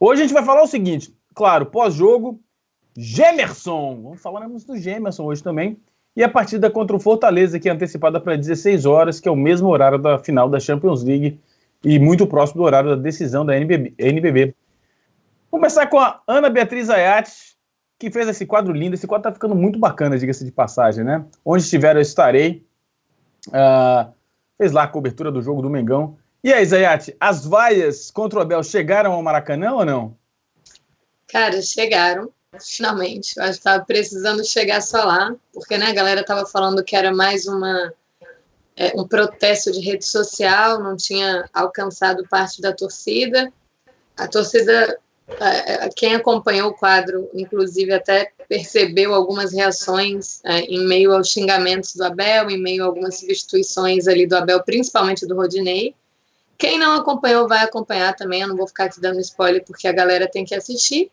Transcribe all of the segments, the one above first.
Hoje a gente vai falar o seguinte, claro, pós-jogo, Gemerson. Vamos falar do Gemerson hoje também. E a partida contra o Fortaleza, que é antecipada para 16 horas, que é o mesmo horário da final da Champions League e muito próximo do horário da decisão da NBB. Vamos começar com a Ana Beatriz Ayat, que fez esse quadro lindo. Esse quadro tá ficando muito bacana, diga-se de passagem, né? Onde estiver eu estarei. Fez lá a cobertura do jogo do Mengão. E aí, Zayat, as vaias contra o Abel chegaram ao Maracanã ou não? Cara, chegaram. Finalmente, eu acho que estava precisando chegar só lá, porque né, a galera estava falando que era mais um protesto de rede social, não tinha alcançado parte da torcida. A torcida, quem acompanhou o quadro, inclusive até percebeu algumas reações em meio aos xingamentos do Abel, em meio a algumas substituições ali do Abel, principalmente do Rodinei. Quem não acompanhou vai acompanhar também, eu não vou ficar aqui dando spoiler, porque a galera tem que assistir.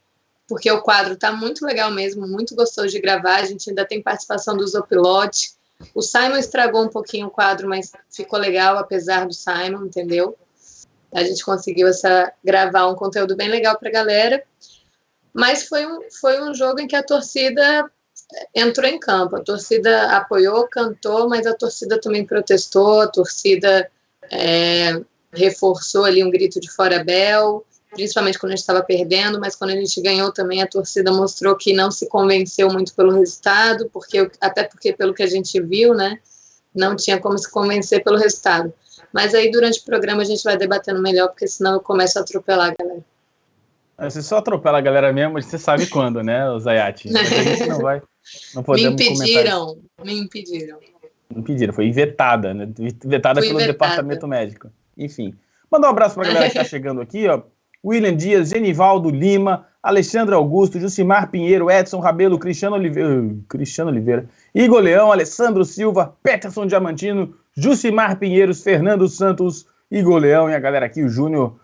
Porque o quadro está muito legal mesmo, muito gostoso de gravar, a gente ainda tem participação do Zopilote. O Simon estragou um pouquinho o quadro, mas ficou legal, apesar do Simon, entendeu? A gente conseguiu gravar um conteúdo bem legal para a galera. Mas foi um jogo em que a torcida entrou em campo. A torcida apoiou, cantou, mas a torcida também protestou, a torcida reforçou ali um grito de fora Abel, principalmente quando a gente estava perdendo, mas quando a gente ganhou também, a torcida mostrou que não se convenceu muito pelo resultado, até porque pelo que a gente viu, né, não tinha como se convencer pelo resultado. Mas aí durante o programa a gente vai debatendo melhor, porque senão eu começo a atropelar a galera. Você só atropela a galera mesmo, você sabe quando, né, Zayat? Mas a gente não podemos Me impediram. Me impediram, foi vetada, né? Vetada pelo departamento médico. Enfim. Mandar um abraço pra galera que tá chegando aqui, ó. William Dias, Genivaldo Lima, Alexandre Augusto, Jucimar Pinheiro, Edson Rabelo, Cristiano Oliveira, Igor Leão, Alessandro Silva, Peterson Diamantino, Jucimar Pinheiros, Fernando Santos, Igor Leão e a galera aqui, o Júnior,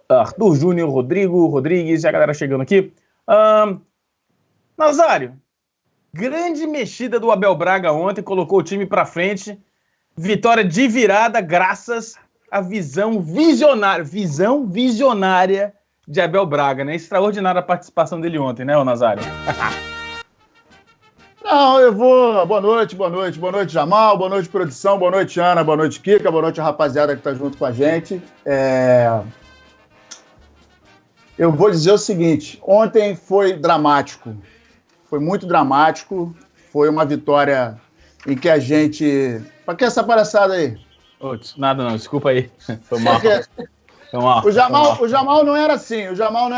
Arthur Júnior, Rodrigo Rodrigues e a galera chegando aqui. Nazário, grande mexida do Abel Braga ontem, colocou o time pra frente, vitória de virada graças a visão visionária de Abel Braga, né? Extraordinária a participação dele ontem, né, Nazário? Não, eu vou... Boa noite, Jamal, boa noite, produção, boa noite, Ana, boa noite, Kika, boa noite, a rapaziada que tá junto com a gente. Eu vou dizer o seguinte, ontem foi dramático, foi muito dramático, foi uma vitória em que a gente... Pra que essa palhaçada aí? Nada não, desculpa aí. Foi mal. O Jamal não era assim. O Jamal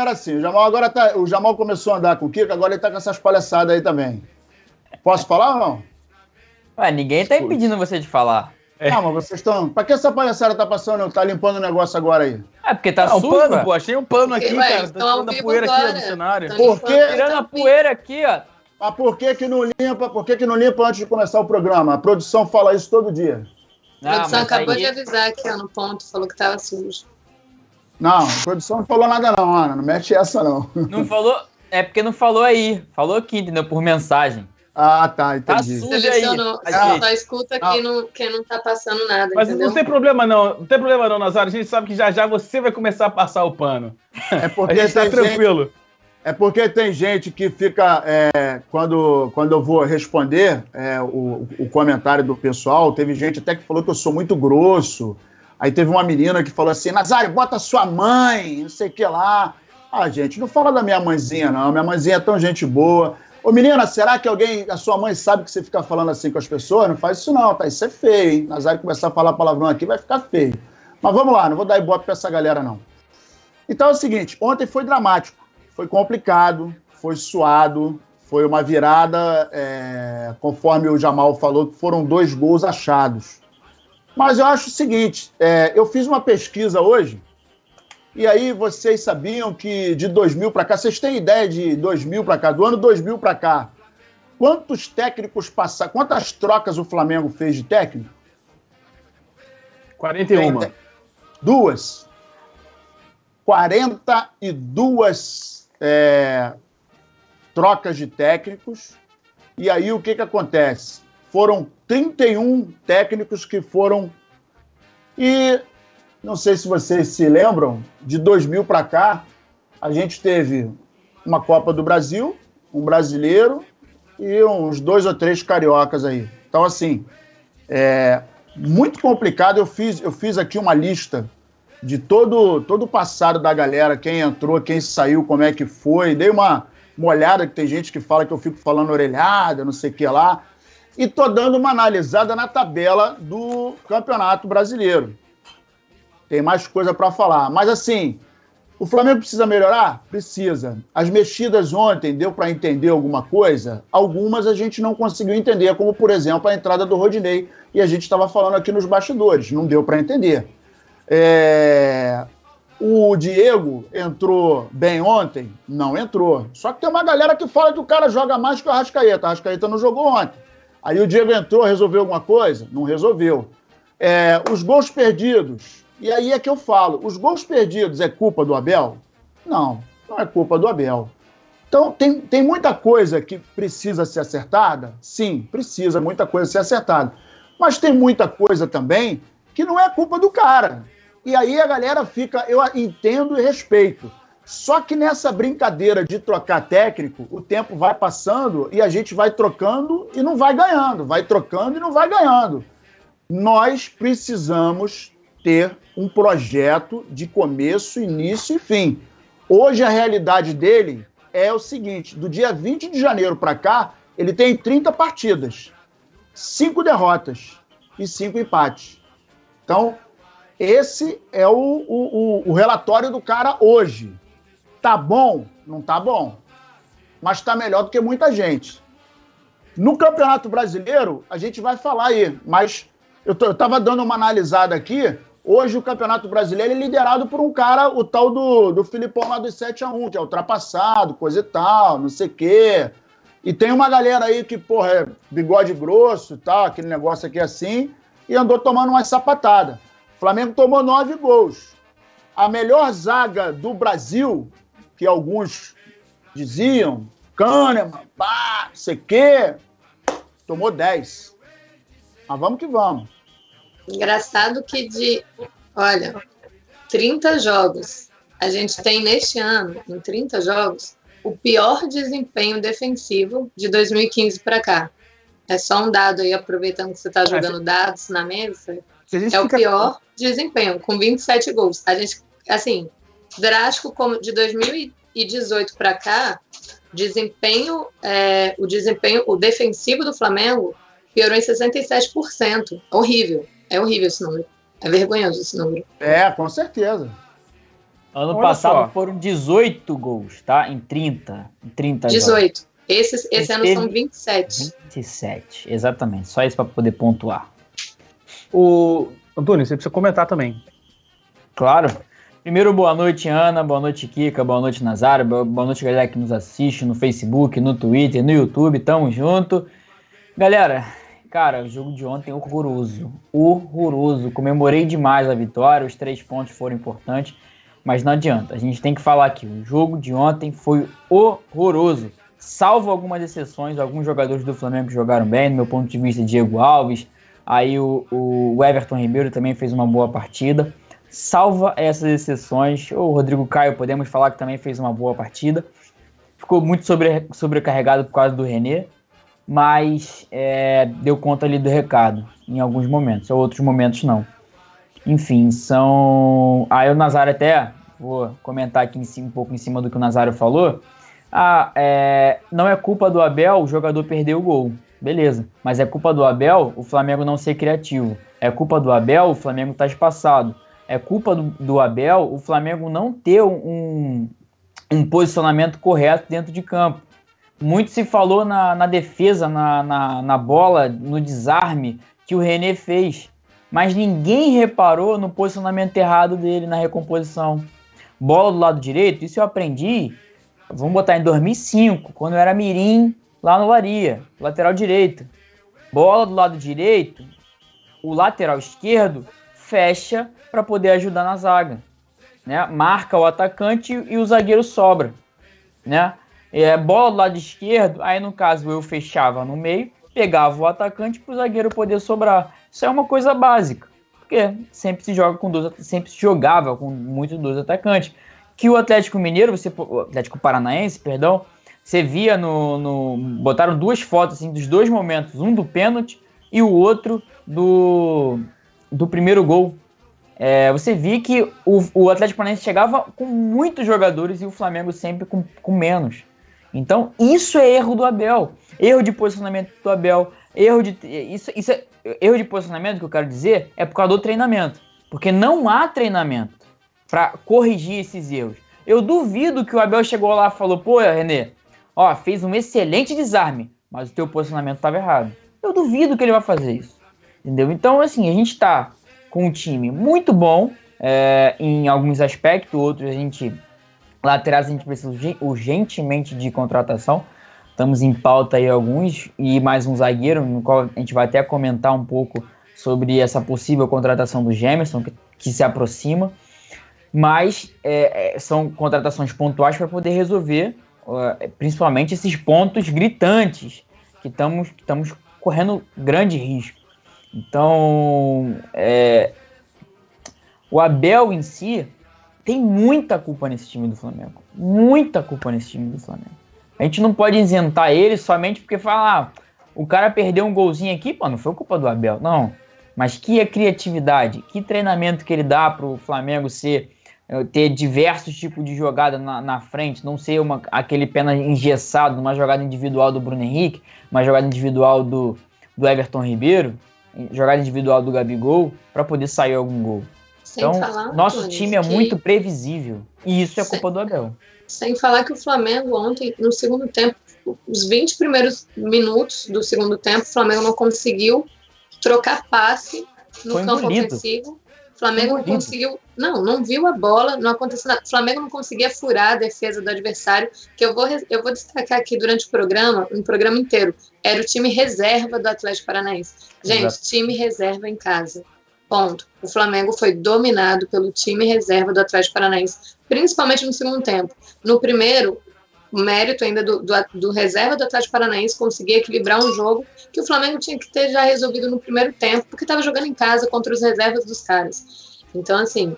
começou a andar com o Kiko, agora ele tá com essas palhaçadas aí também. Posso falar ou não? Ué, ninguém tá impedindo você de falar. Não, mas vocês estão... Pra que essa palhaçada tá passando? Tá limpando o negócio agora aí? Porque tá sujo, pano, pô. Achei um pano aqui, cara. Tá tirando a poeira agora. aqui do cenário. Tirando a poeira aqui, ó. Mas por que não limpa antes de começar o programa? A produção fala isso todo dia. A produção acabou de avisar aqui, ó, no ponto, falou que tava sujo. Não, a produção não falou nada não, Ana, não mete essa não. Não falou, é porque não falou aí, falou aqui, entendeu, por mensagem. Ah, tá, entendi. Tá sujo aí. Só escuta quem não tá passando nada, mas entendeu? Não tem problema não, Nazário, a gente sabe que já você vai começar a passar o pano. É porque a gente tá tranquilo. É porque tem gente que fica, quando eu vou responder o comentário do pessoal, teve gente até que falou que eu sou muito grosso. Aí teve uma menina que falou assim, Nazário, bota sua mãe, não sei o que lá. Ah, gente, não fala da minha mãezinha, não. Minha mãezinha é tão gente boa. Ô, menina, será que a sua mãe sabe que você fica falando assim com as pessoas? Não faz isso não, tá? Isso é feio, hein? Nazário começar a falar palavrão aqui vai ficar feio. Mas vamos lá, não vou dar ibope pra essa galera, não. Então é o seguinte, ontem foi dramático. Foi complicado, foi suado, foi uma virada, conforme o Jamal falou, que foram 2 gols achados. Mas eu acho o seguinte, eu fiz uma pesquisa hoje, e aí vocês sabiam que de 2000 para cá, vocês têm ideia de 2000 para cá, do ano 2000 para cá, quantos técnicos passaram, quantas trocas o Flamengo fez de técnico? 41. 2. 42 trocas de técnicos, e aí o que acontece? Foram 31 técnicos que foram, e não sei se vocês se lembram, de 2000 para cá, a gente teve uma Copa do Brasil, um brasileiro e uns 2 ou 3 cariocas aí. Então, assim, muito complicado. Eu fiz aqui uma lista de todo o passado da galera, quem entrou, quem saiu, como é que foi. Dei uma olhada, que tem gente que fala que eu fico falando orelhada, não sei o que lá. E tô dando uma analisada na tabela do Campeonato Brasileiro. Tem mais coisa para falar. Mas, assim, o Flamengo precisa melhorar? Precisa. As mexidas ontem, deu para entender alguma coisa? Algumas a gente não conseguiu entender, como, por exemplo, a entrada do Rodinei. E a gente estava falando aqui nos bastidores. Não deu para entender. O Diego entrou bem ontem? Não entrou. Só que tem uma galera que fala que o cara joga mais que o Arrascaeta. O Arrascaeta não jogou ontem. Aí o Diego entrou, resolveu alguma coisa? Não resolveu. Os gols perdidos. E aí é que eu falo, os gols perdidos é culpa do Abel? Não, não é culpa do Abel. Então, tem muita coisa que precisa ser acertada? Sim, precisa muita coisa ser acertada. Mas tem muita coisa também que não é culpa do cara. E aí a galera fica, eu entendo e respeito. Só que nessa brincadeira de trocar técnico, o tempo vai passando e a gente vai trocando e não vai ganhando. Vai trocando e não vai ganhando. Nós precisamos ter um projeto de começo, início e fim. Hoje a realidade dele é o seguinte, do dia 20 de janeiro para cá, ele tem 30 partidas, 5 derrotas e 5 empates. Então, esse é o relatório do cara hoje. Tá bom? Não tá bom. Mas tá melhor do que muita gente. No Campeonato Brasileiro, a gente vai falar aí, mas eu tava dando uma analisada aqui. Hoje o Campeonato Brasileiro é liderado por um cara, o tal do Filipão lá dos 7-1, que é ultrapassado, coisa e tal, não sei o quê. E tem uma galera aí que, porra, é bigode grosso e tal, aquele negócio aqui assim, e andou tomando uma sapatada. O Flamengo tomou 9 gols. A melhor zaga do Brasil, que alguns diziam, Kahneman, pá, não sei o quê, tomou 10. Mas vamos que vamos. Engraçado que olha, 30 jogos, a gente tem neste ano, em 30 jogos, o pior desempenho defensivo de 2015 para cá. É só um dado aí, aproveitando que você está jogando dados na mesa, o pior desempenho, com 27 gols. A gente, assim, drástico como de 2018 para cá, o defensivo do Flamengo piorou em 67%. Horrível. É horrível esse número. É vergonhoso esse número. Com certeza. Ano passado foram 18 gols, tá? Em 30 18. Jogos. Esse ano são 27. 27, exatamente. Só isso para poder pontuar. Antônio, você precisa comentar também. Claro. Primeiro, boa noite, Ana. Boa noite, Kika. Boa noite, Nazário. Boa noite, galera que nos assiste no Facebook, no Twitter, no YouTube. Tamo junto. Galera, cara, o jogo de ontem é horroroso. Horroroso. Comemorei demais a vitória. Os 3 pontos foram importantes. Mas não adianta. A gente tem que falar aqui. O jogo de ontem foi horroroso. Salvo algumas exceções. Alguns jogadores do Flamengo jogaram bem. No meu ponto de vista, Diego Alves. Aí o Everton Ribeiro também fez uma boa partida. Salva essas exceções. O Rodrigo Caio, podemos falar que também fez uma boa partida. Ficou muito sobrecarregado por causa do René. Mas deu conta ali do recado em alguns momentos. Em outros momentos não. Enfim, Aí o Nazário até... Vou comentar aqui um pouco em cima do que o Nazário falou. Não é culpa do Abel o jogador perder o gol. Beleza, mas é culpa do Abel o Flamengo não ser criativo. É culpa do Abel o Flamengo estar espaçado. É culpa do Abel o Flamengo não ter um posicionamento correto dentro de campo. Muito se falou na defesa, na bola, no desarme que o René fez. Mas ninguém reparou no posicionamento errado dele na recomposição. Bola do lado direito, isso eu aprendi, vamos botar em 2005, quando eu era mirim lá no Laria, lateral direito. Bola do lado direito, o lateral esquerdo fecha para poder ajudar na zaga, né? Marca o atacante e o zagueiro sobra, né? Bola do lado esquerdo, aí no caso eu fechava no meio, pegava o atacante para o zagueiro poder sobrar. Isso é uma coisa básica, porque sempre se jogava com muitos dois atacantes. que o Atlético Mineiro, o Atlético Paranaense, perdão, você via botaram duas fotos assim, dos dois momentos, um do pênalti e o outro do primeiro gol. Você via que o Atlético Paranaense chegava com muitos jogadores e o Flamengo sempre com menos. Então, isso é erro do Abel. Erro de posicionamento do Abel. Erro de posicionamento, que eu quero dizer, é por causa do treinamento. Porque não há treinamento para corrigir esses erros. Eu duvido que o Abel chegou lá e falou, pô, René, fez um excelente desarme, mas o teu posicionamento estava errado. Eu duvido que ele vai fazer isso. Entendeu? Então, assim, a gente está com um time muito bom em alguns aspectos, outros laterais a gente precisa urgentemente de contratação. Estamos em pauta aí alguns, e mais um zagueiro, no qual a gente vai até comentar um pouco sobre essa possível contratação do Gemerson, que se aproxima. Mas são contratações pontuais para poder resolver, principalmente esses pontos gritantes, que estamos correndo grande risco. Então, o Abel em si tem muita culpa nesse time do Flamengo. Muita culpa nesse time do Flamengo. A gente não pode isentar ele somente porque fala, o cara perdeu um golzinho aqui, pô, não foi culpa do Abel, não. Mas que criatividade, que treinamento que ele dá para o Flamengo ter diversos tipos de jogada na frente, não ser aquele pênalti engessado numa jogada individual do Bruno Henrique, uma jogada individual do Everton Ribeiro, jogada individual do Gabigol, para poder sair algum gol. Então, nosso time é muito previsível, e isso é culpa do Abel. Sem falar que o Flamengo ontem, no segundo tempo, os 20 primeiros minutos do segundo tempo, o Flamengo não conseguiu trocar passe no campo ofensivo. O Flamengo não conseguiu, não viu a bola, não aconteceu nada. O Flamengo não conseguia furar a defesa do adversário, que eu vou destacar aqui durante o programa inteiro. Era o time reserva do Atlético Paranaense. Gente, exato. Time reserva em casa. Ponto. O Flamengo foi dominado pelo time reserva do Atlético Paranaense, principalmente no segundo tempo. No primeiro, o mérito ainda do reserva do Atlético Paranaense conseguir equilibrar um jogo que o Flamengo tinha que ter já resolvido no primeiro tempo, porque estava jogando em casa contra os reservas dos caras. Então, assim,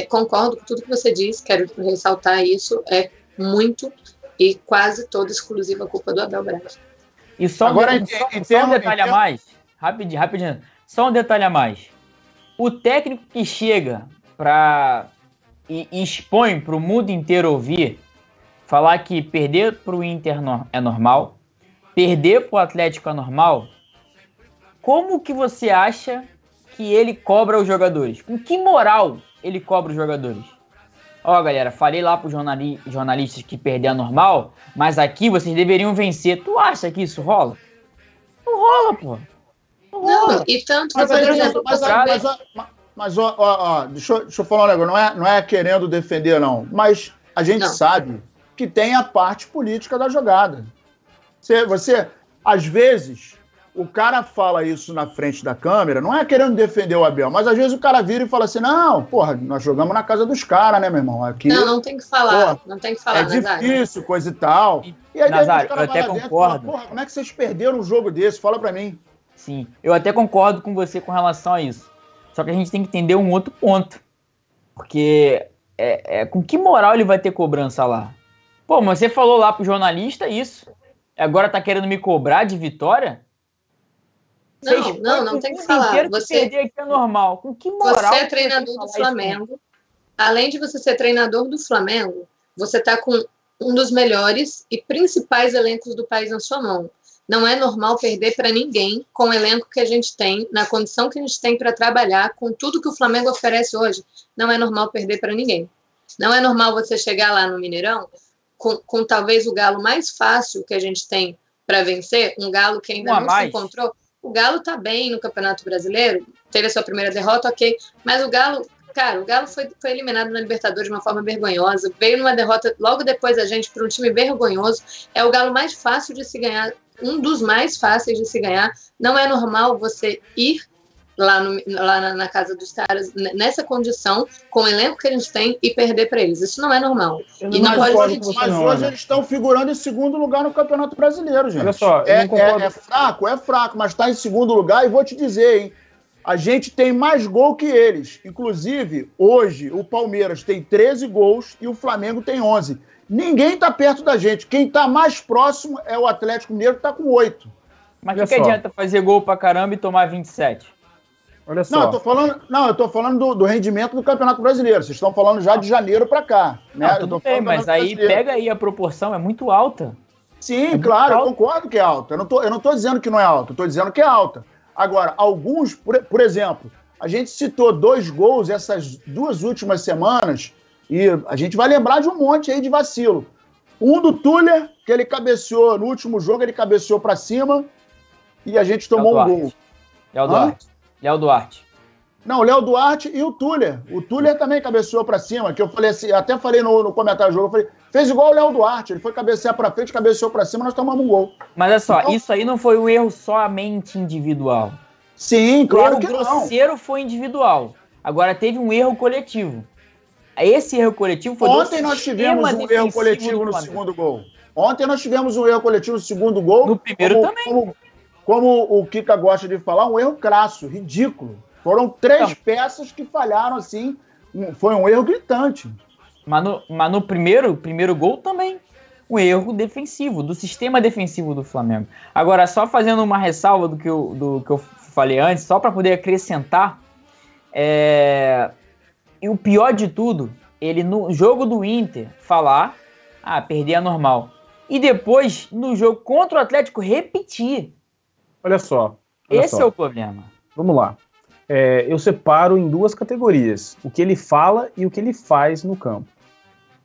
concordo com tudo que você disse, quero ressaltar isso, é muito e quase toda exclusiva a culpa do Abel Braga. E só um detalhe a mais, rapidinho, só um detalhe a mais. O técnico que chega e expõe para o mundo inteiro ouvir, falar que perder para o Inter é normal, perder para o Atlético é normal, como que você acha que ele cobra os jogadores? Com que moral ele cobra os jogadores? Galera, falei lá para os jornalistas que perder é normal, mas aqui vocês deveriam vencer. Tu acha que isso rola? Não rola, pô. Não, e tanto que, por exemplo... Deixa eu falar um negócio, não é querendo defender, não, mas a gente sabe que tem a parte política da jogada. Você, às vezes, o cara fala isso na frente da câmera, não é querendo defender o Abel, mas às vezes o cara vira e fala assim, não, porra, nós jogamos na casa dos caras, né, meu irmão? Aqui, não tem que falar, não tem que falar, Nazário. difícil, coisa e tal. E aí, Nazário, eu até concordo. Fala, porra, como é que vocês perderam um jogo desse? Fala pra mim. Sim, eu até concordo com você com relação a isso. Só que a gente tem que entender um outro ponto. Porque com que moral ele vai ter cobrança lá? Pô, mas você falou lá pro jornalista isso. Agora tá querendo me cobrar de vitória? Não tem que falar. Você perder aqui é normal. Com que moral? Você é treinador do Flamengo. Além de você ser treinador do Flamengo, você tá com um dos melhores e principais elencos do país na sua mão. Não é normal perder para ninguém com o elenco que a gente tem, na condição que a gente tem para trabalhar, com tudo que o Flamengo oferece hoje. Não é normal perder para ninguém. Não é normal você chegar lá no Mineirão com talvez o Galo mais fácil que a gente tem para vencer, um Galo que ainda não se encontrou. O Galo tá bem no Campeonato Brasileiro, teve a sua primeira derrota, ok, mas o Galo foi eliminado na Libertadores de uma forma vergonhosa, veio numa derrota logo depois da gente para um time vergonhoso, é o Galo mais fácil de se ganhar, um dos mais fáceis de se ganhar. Não é normal você ir lá na casa dos caras nessa condição, com o elenco que a gente tem, e perder para eles. Isso não é normal. Mas hoje eles estão figurando em segundo lugar no Campeonato Brasileiro, gente. Olha só, é fraco, mas está em segundo lugar, e vou te dizer, hein, A gente tem mais gol que eles. Inclusive, hoje, o Palmeiras tem 13 gols e o Flamengo tem 11. Ninguém está perto da gente. Quem está mais próximo é o Atlético Mineiro, que está com 8. Mas o que adianta fazer gol pra caramba e tomar 27? Olha só. Eu tô falando do rendimento do Campeonato Brasileiro. Vocês estão falando já de janeiro para cá. Né? Tudo bem, mas aí pega aí a proporção, é muito alta. Sim, claro, eu concordo que é alta. Eu não tô dizendo que não é alta, eu tô dizendo que é alta. Agora, alguns, por exemplo, a gente citou 2 gols essas 2 últimas semanas e a gente vai lembrar de um monte aí de vacilo. Um do Tuller, que ele cabeceou no último jogo, ele cabeceou para cima e a gente tomou um gol. Léo Duarte. Não, o Léo Duarte e o Tuller. O Tuller também cabeceou para cima, que eu falei assim, até falei no comentário do jogo, eu falei, fez igual o Léo Duarte, ele foi cabecear para frente, cabeceou para cima, nós tomamos um gol. Mas olha só, então, isso aí não foi um erro somente individual. Sim, claro que não. O erro grosseiro foi individual. Agora teve um erro coletivo. Esse erro coletivo foi Ontem nós tivemos um erro coletivo no segundo gol. Ontem nós tivemos um erro coletivo no segundo gol. No primeiro também. Como o Kika gosta de falar, um erro crasso, ridículo. Foram 3 peças que falharam assim. Foi um erro gritante. Mas no primeiro gol também. Um erro defensivo, do sistema defensivo do Flamengo. Agora, só fazendo uma ressalva do que eu falei antes, só para poder acrescentar, e o pior de tudo, ele no jogo do Inter falar, perder é normal. E depois, no jogo contra o Atlético, repetir. Olha só. Esse é o problema. Vamos lá. Eu separo em 2 categorias. O que ele fala e o que ele faz no campo.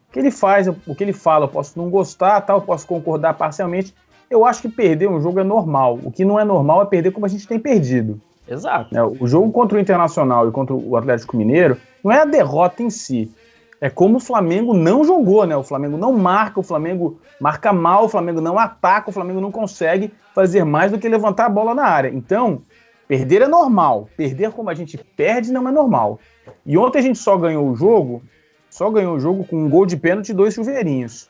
O que ele faz, o que ele fala, eu posso não gostar, eu posso concordar parcialmente. Eu acho que perder um jogo é normal. O que não é normal é perder como a gente tem perdido. Exato. O jogo contra o Internacional e contra o Atlético Mineiro não é a derrota em si. É como o Flamengo não jogou, né? O Flamengo não marca, o Flamengo marca mal, o Flamengo não ataca, o Flamengo não consegue fazer mais do que levantar a bola na área. Então, perder é normal. Perder como a gente perde não é normal. E ontem a gente só ganhou o jogo com um gol de pênalti e 2 chuveirinhos.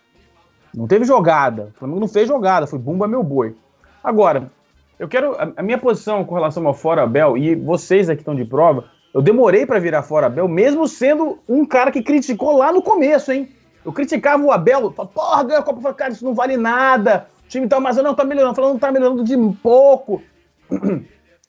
Não teve jogada. O Flamengo não fez jogada, foi bumba meu boi. Agora, eu quero... A minha posição com relação ao Fora Abel, e vocês aqui estão de prova, eu demorei para virar Fora Abel, mesmo sendo um cara que criticou lá no começo, hein? Eu criticava o Abel, falava, ganhou a Copa, falava, cara, isso não vale nada, o time tá mais... Não, tá melhorando, falando, não tá melhorando de pouco.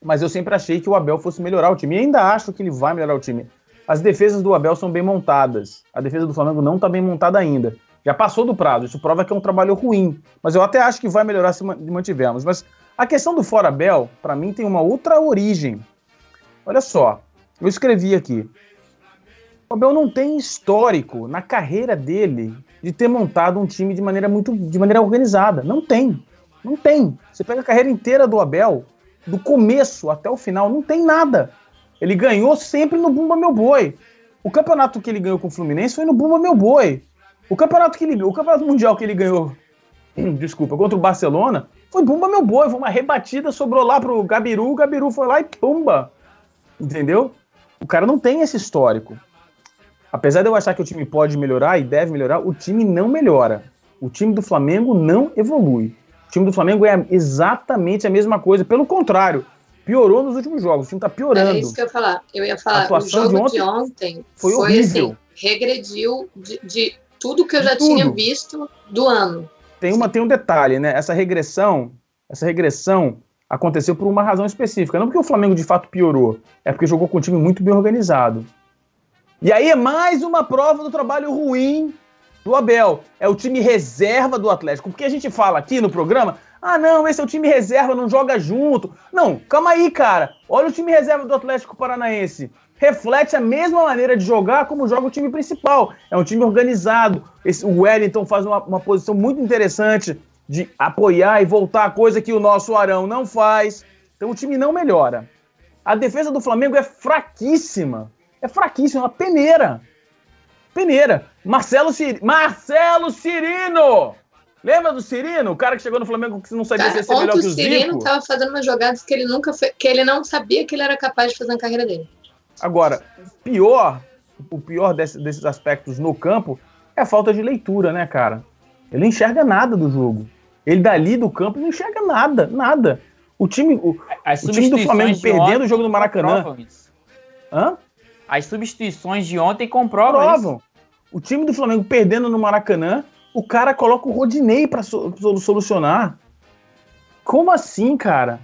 Mas eu sempre achei que o Abel fosse melhorar o time, e ainda acho que ele vai melhorar o time. As defesas do Abel são bem montadas. A defesa do Flamengo não está bem montada ainda. Já passou do prazo. Isso prova que é um trabalho ruim. Mas eu até acho que vai melhorar se mantivermos. Mas a questão do Fora Abel, para mim, tem uma outra origem. Olha só. Eu escrevi aqui. O Abel não tem histórico na carreira dele de ter montado um time de maneira organizada. Não tem. Não tem. Você pega a carreira inteira do Abel, do começo até o final, não tem nada. Ele ganhou sempre no Bumba Meu Boi. O campeonato que ele ganhou com o Fluminense foi no Bumba Meu Boi. O campeonato mundial que ele ganhou, contra o Barcelona, foi Bumba Meu Boi. Foi uma rebatida, sobrou lá pro Gabiru, o Gabiru foi lá e pumba. Entendeu? O cara não tem esse histórico. Apesar de eu achar que o time pode melhorar e deve melhorar, o time não melhora. O time do Flamengo não evolui. O time do Flamengo é exatamente a mesma coisa. Pelo contrário, piorou nos últimos jogos. O time tá piorando. É isso que eu ia falar. O jogo de ontem foi horrível. Assim, regrediu de tudo que eu já tinha visto do ano. Tem um detalhe, né? Essa regressão aconteceu por uma razão específica. Não porque o Flamengo de fato piorou, é porque jogou com um time muito bem organizado. E aí é mais uma prova do trabalho ruim do Abel. É o time reserva do Atlético. Porque a gente fala aqui no programa, não, esse é o time reserva, não joga junto. Não, calma aí, cara. Olha o time reserva do Atlético Paranaense. Reflete a mesma maneira de jogar como joga o time principal. É um time organizado. O Wellington faz uma posição muito interessante de apoiar e voltar, coisa que o nosso Arão não faz. Então o time não melhora. A defesa do Flamengo é fraquíssima. É fraquíssima, uma peneira. Marcelo Cirino! Lembra do Cirino? O cara que chegou no Flamengo que não sabia ser melhor que o Zico? O Cirino estava fazendo umas jogadas que ele nunca fez, que ele não sabia que ele era capaz de fazer na carreira dele. Agora, o pior desses aspectos no campo é a falta de leitura, né, cara? Ele não enxerga nada do jogo. Ele dali do campo não enxerga nada. O time do Flamengo perdendo o jogo no Maracanã. Hã? As substituições de ontem comprovam isso. O time do Flamengo perdendo no Maracanã, o cara coloca o Rodinei pra solucionar. Como assim, cara?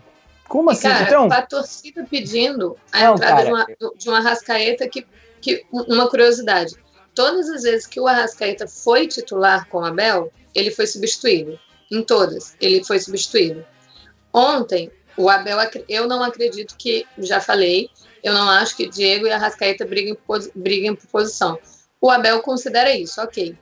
Como assim? Cara, então, a torcida pedindo a entrada de uma Arrascaeta que uma curiosidade. Todas as vezes que o Arrascaeta foi titular com o Abel, ele foi substituído. Em todas, ele foi substituído. Ontem, o Abel, eu não acredito que, já falei, eu não acho que Diego e Arrascaeta briguem por posição. O Abel considera isso, ok.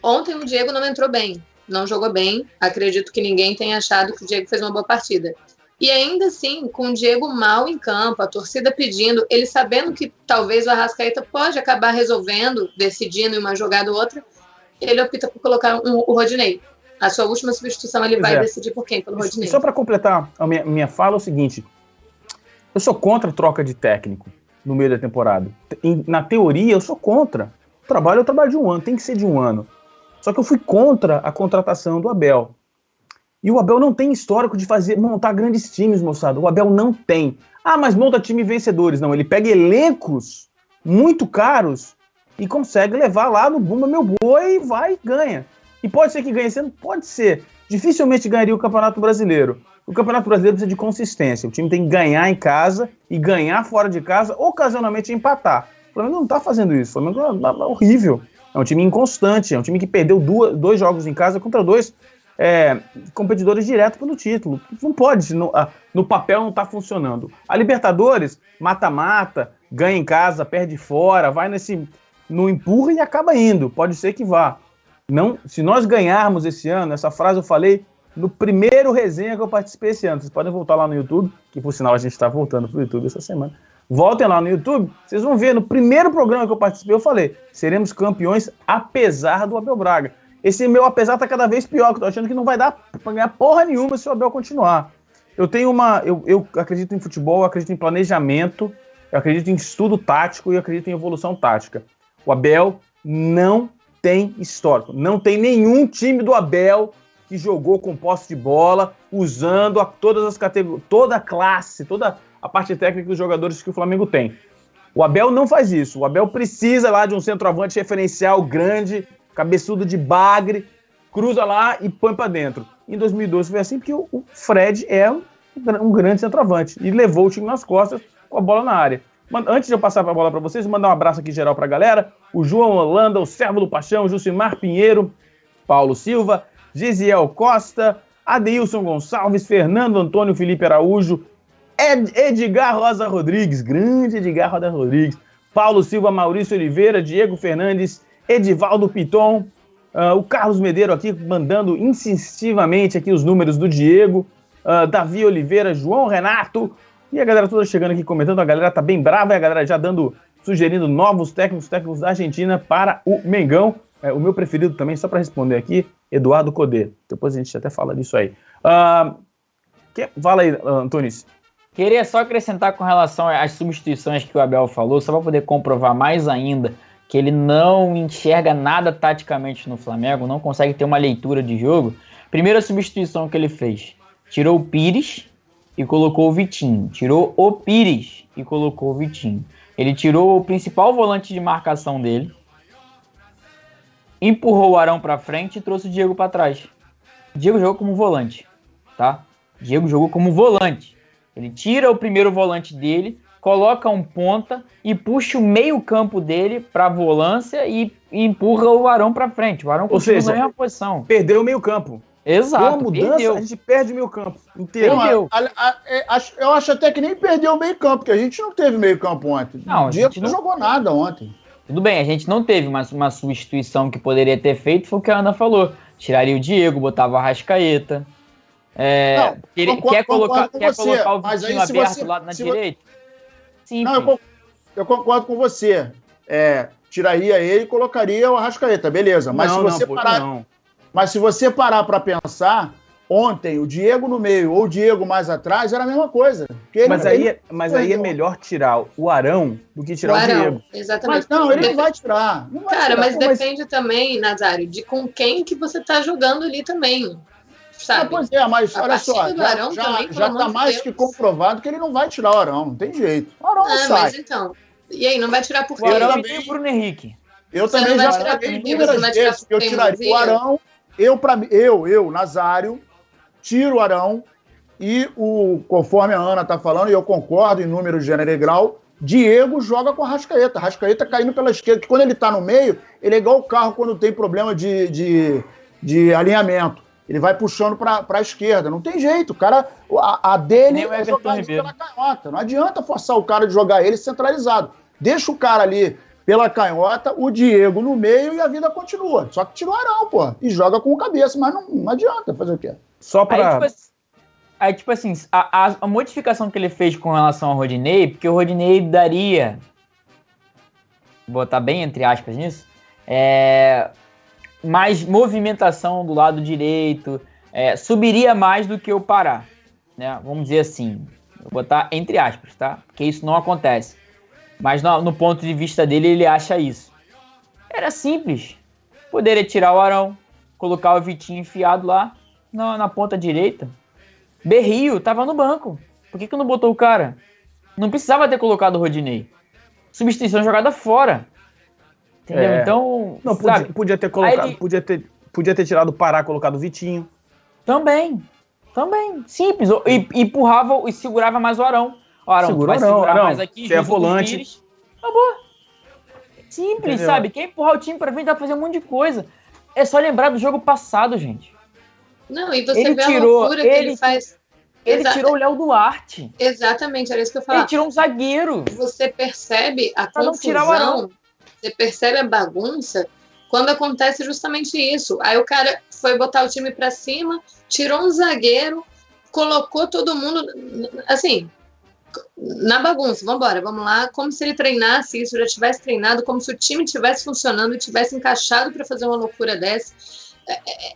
Ontem o Diego não entrou bem, não jogou bem. Acredito que ninguém tenha achado que o Diego fez uma boa partida. E ainda assim, com o Diego mal em campo, a torcida pedindo, ele sabendo que talvez o Arrascaeta pode acabar resolvendo, decidindo em uma jogada ou outra, ele opta por colocar o Rodinei. A sua última substituição ele vai decidir por quem? Pelo Rodinei. Só para completar a minha fala é o seguinte, eu sou contra a troca de técnico no meio da temporada. Na teoria, eu sou contra. O trabalho é o trabalho de um ano, tem que ser de um ano. Só que eu fui contra a contratação do Abel. E o Abel não tem histórico de montar grandes times, moçada. O Abel não tem. Ah, mas monta time vencedores. Não, ele pega elencos muito caros e consegue levar lá no Bumba Meu Boi e vai e ganha. E pode ser que ganhe esse ano? Pode ser. Dificilmente ganharia o Campeonato Brasileiro. O Campeonato Brasileiro precisa de consistência. O time tem que ganhar em casa e ganhar fora de casa, ocasionalmente empatar. O Flamengo não está fazendo isso. O Flamengo é horrível. É um time inconstante. É um time que perdeu dois jogos em casa contra dois competidores diretos pelo título. Não pode, no papel não está funcionando. A Libertadores, mata-mata, ganha em casa, perde fora, vai no empurra e acaba indo. Pode ser que vá. Não, se nós ganharmos esse ano, essa frase eu falei no primeiro resenha que eu participei esse ano. Vocês podem voltar lá no YouTube, que por sinal a gente está voltando para o YouTube essa semana. Voltem lá no YouTube, vocês vão ver, no primeiro programa que eu participei, eu falei, seremos campeões apesar do Abel Braga. Esse meu apesar tá cada vez pior, que eu tô achando que não vai dar pra ganhar porra nenhuma se o Abel continuar. Eu acredito em futebol, eu acredito em planejamento, eu acredito em estudo tático e eu acredito em evolução tática. O Abel não tem histórico, não tem nenhum time do Abel que jogou com posse de bola, usando todas as categorias, toda a classe, toda a parte técnica dos jogadores que o Flamengo tem. O Abel não faz isso, o Abel precisa lá de um centroavante referencial grande, cabeçudo de bagre, cruza lá e põe pra dentro. Em 2012 foi assim, porque o Fred é um grande centroavante e levou o time nas costas com a bola na área. Antes de eu passar a bola para vocês, mandar um abraço aqui geral pra galera, o João Holanda, o Servo do Paixão, o Jucimar Pinheiro, Paulo Silva, Gisiel Costa, Adeilson Gonçalves, Fernando Antônio Felipe Araújo, Edgar Rosa Rodrigues, grande Edgar Rosa Rodrigues, Paulo Silva, Maurício Oliveira, Diego Fernandes, Edivaldo Piton, o Carlos Medeiro aqui mandando insistivamente aqui os números do Diego, Davi Oliveira, João Renato, e a galera toda chegando aqui comentando, a galera tá bem brava, e a galera já sugerindo novos técnicos da Argentina para o Mengão, o meu preferido também, só para responder aqui, Eduardo Codê, depois a gente até fala disso aí. Fala aí, Antunes. Queria só acrescentar com relação às substituições que o Abel falou, só para poder comprovar mais ainda que ele não enxerga nada taticamente no Flamengo, não consegue ter uma leitura de jogo. Primeira substituição que ele fez, tirou o Pires e colocou o Vitinho. Tirou o Pires e colocou o Vitinho. Ele tirou o principal volante de marcação dele, empurrou o Arão para frente e trouxe o Diego para trás. O Diego jogou como volante, tá? Diego jogou como volante. Ele tira o primeiro volante dele, coloca um ponta e puxa o meio campo dele para a volância e empurra o Arão para frente. O Arão continua na mesma posição. Perdeu o meio campo. Exato, com a mudança, perdeu. A gente perde o meio campo inteiro. Perdeu. Eu acho até que nem perdeu o meio campo, porque a gente não teve meio campo ontem. Não, o Diego não jogou nada ontem. Tudo bem, a gente não teve uma substituição que poderia ter feito, foi o que a Ana falou. Tiraria o Diego, botava o Arrascaeta. Quer colocar o Vitinho aberto lá na direita? Simples. Não, eu concordo com você. Tiraria ele e colocaria o Arrascaeta, beleza. Mas se você parar para pensar, ontem o Diego no meio ou o Diego mais atrás era a mesma coisa. Mas aí é melhor tirar o Arão do que tirar o Diego. Exatamente. Mas não, ele não vai tirar. Mas depende também, Nazário, de com quem que você tá jogando ali também. sabe? Pois é, mas olha só, já tá mais que comprovado que ele não vai tirar o Arão, não tem jeito. O Arão não sai. Mas então, e aí, não vai tirar por quê? O Arão tem o Bruno Henrique. Eu também já falei inúmeras vezes que eu tiraria o Arão, eu, Nazário, tiro o Arão e conforme a Ana tá falando, e eu concordo em número, gênero e grau, Diego joga com a Arrascaeta. Arrascaeta caindo pela esquerda, que quando ele tá no meio, ele é igual o carro quando tem problema de alinhamento. Ele vai puxando para a esquerda. Não tem jeito. O cara, a dele é jogar pela canhota. Não adianta forçar o cara de jogar ele centralizado. Deixa o cara ali pela canhota, o Diego no meio e a vida continua. Só que tira o Arão, pô. E joga com cabeça, mas não adianta fazer o quê? Só para... Aí, tipo assim, a modificação que ele fez com relação ao Rodinei, porque o Rodinei daria, vou botar bem entre aspas nisso, mais movimentação do lado direito, subiria mais do que o Pará, né? Vamos dizer assim, vou botar entre aspas, tá? Porque isso não acontece. Mas no ponto de vista dele, ele acha isso. Era simples. Poderia tirar o Arão, colocar o Vitinho enfiado lá na ponta direita. Berrio tava no banco. Por que não botou o cara? Não precisava ter colocado o Rodinei. Substituição jogada fora. Entendeu? Então. Não, podia ter colocado. Aí, podia ter tirado o Pará, colocado o Vitinho. Também. Simples. E empurrava e segurava mais o Arão. O Arão vai segurar mais aqui. É volante. Acabou. Simples, entendeu? Sabe? Quer empurrar o time pra frente, dá pra fazer um monte de coisa. É só lembrar do jogo passado, gente. Não, e você vê a loucura que ele faz. Ele tirou o Léo Duarte. Exatamente, era isso que eu falava. Ele tirou um zagueiro. Você percebe a confusão, você percebe a bagunça quando acontece justamente isso. Aí o cara foi botar o time pra cima, tirou um zagueiro, colocou todo mundo, assim, na bagunça. Vamos lá, como se ele treinasse isso, já tivesse treinado, como se o time estivesse funcionando e tivesse encaixado para fazer uma loucura dessa.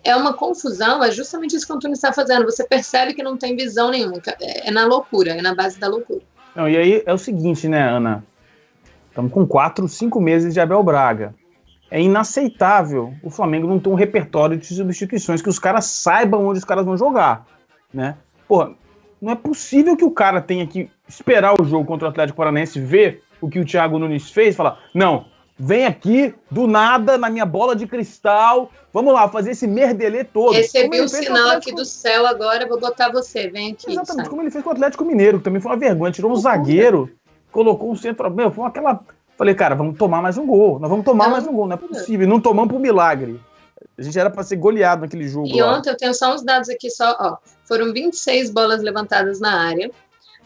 É uma confusão, é justamente isso que o Antunes está fazendo. Você percebe que não tem visão nenhuma, é na loucura, é na base da loucura. Não, e aí é o seguinte, né, Ana? Estamos com 4, 5 meses de Abel Braga. É inaceitável o Flamengo não ter um repertório de substituições, que os caras saibam onde os caras vão jogar, né? Porra, não é possível que o cara tenha que esperar o jogo contra o Atlético Paranaense, ver o que o Thiago Nunes fez e falar, não, vem aqui, do nada, na minha bola de cristal, vamos lá, fazer esse merdelê todo. Recebi um sinal aqui do céu agora, vou botar você, vem aqui. Exatamente, sabe? Como ele fez com o Atlético Mineiro, que também foi uma vergonha, tirou um zagueiro, colocou um centro... Meu, foi aquela... Falei, cara, vamos tomar mais um gol, nós vamos tomar mais um gol, não é possível, não tomamos por milagre. A gente era para ser goleado naquele jogo. E ontem, eu tenho só uns dados aqui, foram 26 bolas levantadas na área,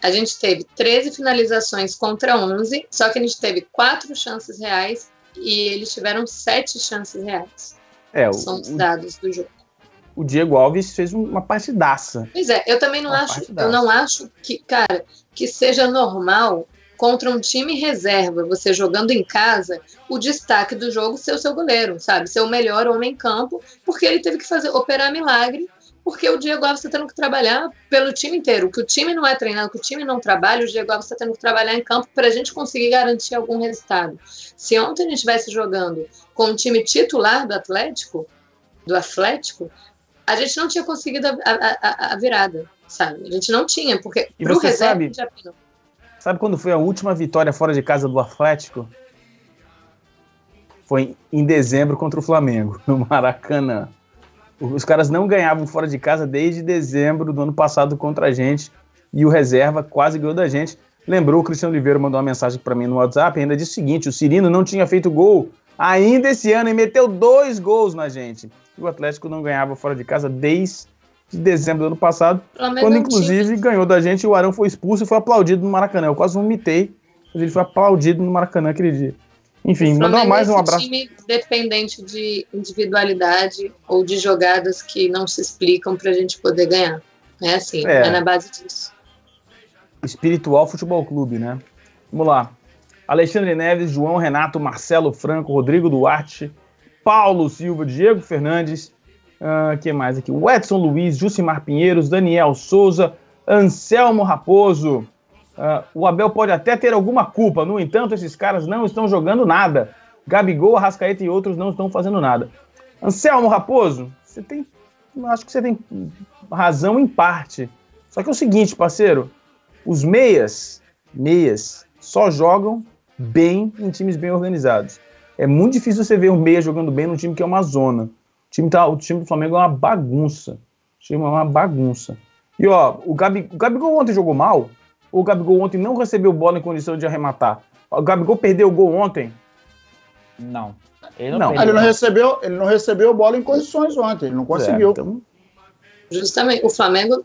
a gente teve 13 finalizações contra 11, só que a gente teve 4 chances reais e eles tiveram 7 chances reais. São os dados do jogo. O Diego Alves fez uma partidaça. Pois é, eu também não acho que, cara, que seja normal contra um time reserva, você jogando em casa, o destaque do jogo ser o seu goleiro, sabe? Ser o melhor homem em campo, porque ele teve que operar milagre, porque o Diego Alves está tendo que trabalhar pelo time inteiro. Que o time não é treinado, que o time não trabalha, o Diego Alves está tendo que trabalhar em campo para a gente conseguir garantir algum resultado. Se ontem a gente estivesse jogando com o time titular do Atlético, a gente não tinha conseguido a virada, sabe? A gente não tinha, porque pro reserva já pinou. Sabe quando foi a última vitória fora de casa do Atlético? Foi em dezembro contra o Flamengo, no Maracanã. Os caras não ganhavam fora de casa desde dezembro do ano passado contra a gente, e o reserva quase ganhou da gente. Lembrou, o Cristiano Oliveira mandou uma mensagem para mim no WhatsApp, ainda disse o seguinte, o Cirino não tinha feito gol ainda esse ano e meteu 2 gols na gente. E o Atlético não ganhava fora de casa desde dezembro do ano passado, quando inclusive ganhou da gente, o Arão foi expulso e foi aplaudido no Maracanã. Eu quase vomitei, mas ele foi aplaudido no Maracanã aquele dia. Enfim, mandar mais um abraço. Time dependente de individualidade ou de jogadas que não se explicam pra gente poder ganhar. É assim, é na base disso. Espiritual Futebol Clube, né? Vamos lá. Alexandre Neves, João Renato, Marcelo Franco, Rodrigo Duarte, Paulo Silva, Diego Fernandes, que mais aqui? O Edson Luiz, Jucimar Pinheiros, Daniel Souza, Anselmo Raposo. O Abel pode até ter alguma culpa, no entanto, esses caras não estão jogando nada. Gabigol, Arrascaeta e outros não estão fazendo nada. Anselmo Raposo, você tem acho que você tem razão em parte. Só que é o seguinte, parceiro, os meias só jogam bem em times bem organizados. É muito difícil você ver um meia jogando bem num time que é uma zona. O time do Flamengo é uma bagunça. O time é uma bagunça. E ó, o Gabigol ontem jogou mal? Ou o Gabigol ontem não recebeu bola em condição de arrematar? O Gabigol perdeu o gol ontem? Não. Ele não recebeu bola em condições ontem, ele não conseguiu. Então... Justamente, o Flamengo,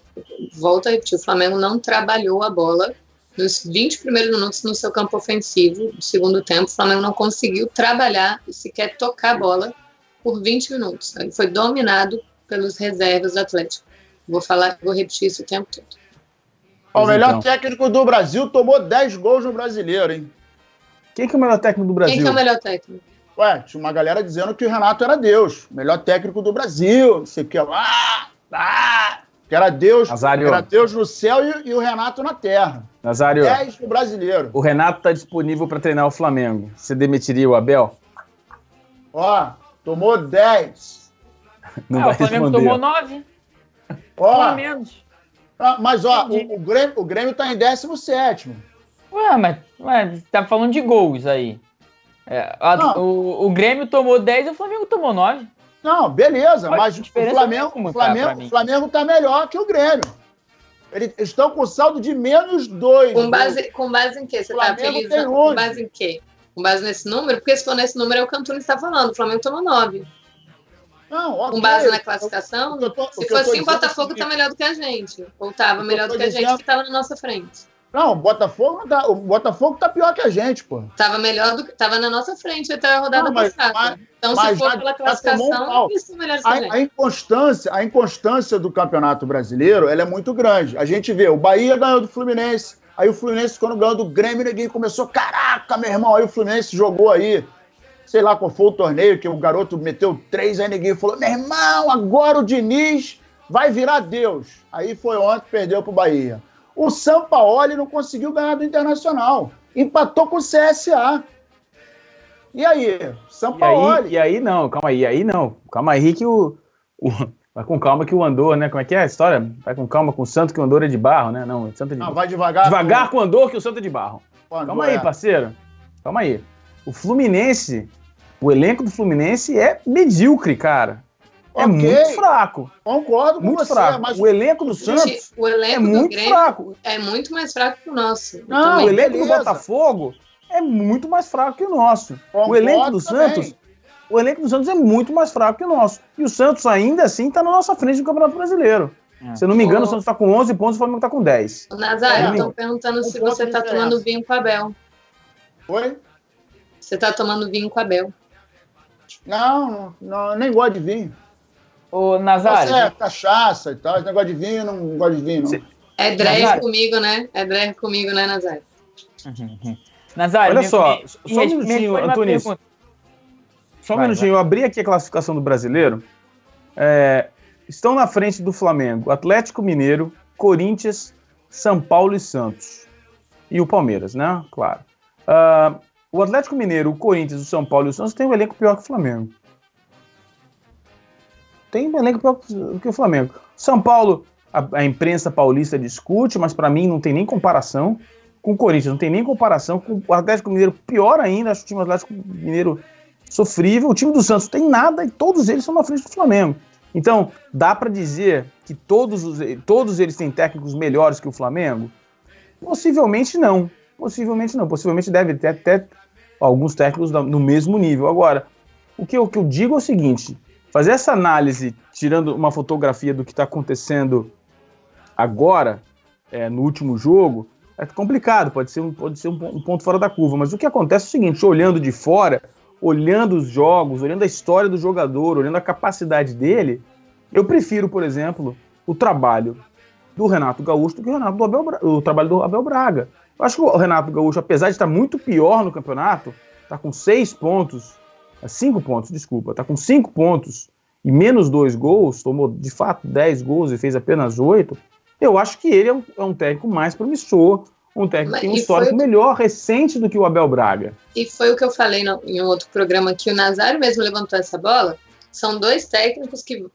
volta a repetir, o Flamengo não trabalhou a bola nos 20 primeiros minutos no seu campo ofensivo do segundo tempo. O Flamengo não conseguiu trabalhar e sequer tocar a bola por 20 minutos. Ele foi dominado pelos reservas do Atlético. Vou repetir isso o tempo todo. O melhor técnico do Brasil tomou 10 gols no Brasileiro, hein? Quem que é o melhor técnico do Brasil? Quem que é o melhor técnico? Ué, tinha uma galera dizendo que o Renato era Deus. Melhor técnico do Brasil. Não sei o que lá. Que era Deus, Nazário. Era Deus no céu e o Renato na terra. Nazário, 10 no Brasileiro. O Renato está disponível para treinar o Flamengo. Você demitiria o Abel? Ó, tomou 10. Não vai o Flamengo responder. Tomou 9. Ó, menos. Mas ó, o Grêmio tá em 17º. Ué, mas tá falando de gols aí. O Grêmio tomou 10 e o Flamengo tomou 9. Não, beleza, mas o Flamengo tá melhor que o Grêmio. Eles estão com saldo de -2. Com base em quê? Você tá feliz? Com base em quê? Com base nesse número? Porque se for nesse número é o que o Antônio está falando. O Flamengo tomou 9. Não, okay. Com base na classificação? Se for assim, o Botafogo tá melhor do que a gente. Ou tava melhor do que a gente, que tava na nossa frente. Não, o Botafogo tá pior que a gente, pô. Tava na nossa frente até a rodada passada. Então, se for pela classificação, eles são melhores que a gente. A inconstância do Campeonato Brasileiro, ela é muito grande. A gente vê, o Bahia ganhou do Fluminense, aí o Fluminense, quando ganhou do Grêmio, ninguém começou, caraca, meu irmão, aí o Fluminense jogou aí, sei lá qual foi o torneio, que o garoto meteu 3, aí ninguém falou, meu irmão, agora o Diniz vai virar Deus. Aí foi ontem, perdeu pro Bahia. O Sampaoli não conseguiu ganhar do Internacional. Empatou com o CSA. E aí? Sampaoli. E aí não, calma aí. Calma aí que vai com calma que o Andor, né? Como é que é a história? Vai com calma com o Santo que o Andor é de barro, né? Não, Santo é de barro. Vai devagar. Devagar com o Andor que o Santo é de barro. Calma aí, parceiro. Calma aí. O Fluminense, o elenco do Fluminense é medíocre, cara. É muito fraco. Concordo com muito você. Fraco. Mas o elenco do Santos é muito fraco. É muito mais fraco que o nosso. Não, o elenco do Botafogo é muito mais fraco que o nosso. O elenco do Santos é muito mais fraco que o nosso. E o Santos ainda assim está na nossa frente no Campeonato Brasileiro. Se eu não me engano, o Santos está com 11 pontos e o Flamengo está com 10. Nazário, estão perguntando se você está tomando vinho com a Abel. Oi? Você está tomando vinho com a Abel? Não, nem gosto de vinho. Ô, Nazário. Você é cachaça e tal, esse negócio de vinho, não gosto de vinho, não. É drag comigo, né? Nazário? Nazário, olha só um minutinho, Antônio. Só um minutinho, eu abri aqui a classificação do Brasileiro. Estão na frente do Flamengo Atlético Mineiro, Corinthians, São Paulo e Santos. E o Palmeiras, né? Claro. O Atlético Mineiro, o Corinthians, o São Paulo e o Santos tem um elenco pior que o Flamengo. Tem um elenco pior que o Flamengo. São Paulo, a imprensa paulista discute, mas para mim não tem nem comparação. Com o Corinthians, não tem nem comparação. Com o Atlético Mineiro, pior ainda. Acho o time do Atlético Mineiro sofrível. O time do Santos tem nada e todos eles são na frente do Flamengo. Então, dá para dizer que todos eles têm técnicos melhores que o Flamengo? Possivelmente não. Possivelmente deve ter até alguns técnicos no mesmo nível. Agora, o que eu digo é o seguinte: fazer essa análise, tirando uma fotografia do que está acontecendo agora, no último jogo, é complicado, pode ser um ponto fora da curva. Mas o que acontece é o seguinte: olhando de fora, olhando os jogos, olhando a história do jogador, olhando a capacidade dele, eu prefiro, por exemplo, o trabalho do Renato Gaúcho do que o trabalho do Abel Braga. Eu acho que o Renato Gaúcho, apesar de estar muito pior no campeonato, está com 5 pontos, está com 5 pontos e menos 2 gols, tomou de fato 10 gols e fez apenas 8, eu acho que ele é um técnico mais promissor, um técnico que tem um histórico melhor, recente do que o Abel Braga. E foi o que eu falei em um outro programa, que o Nazário mesmo levantou essa bola. São 2 técnicos que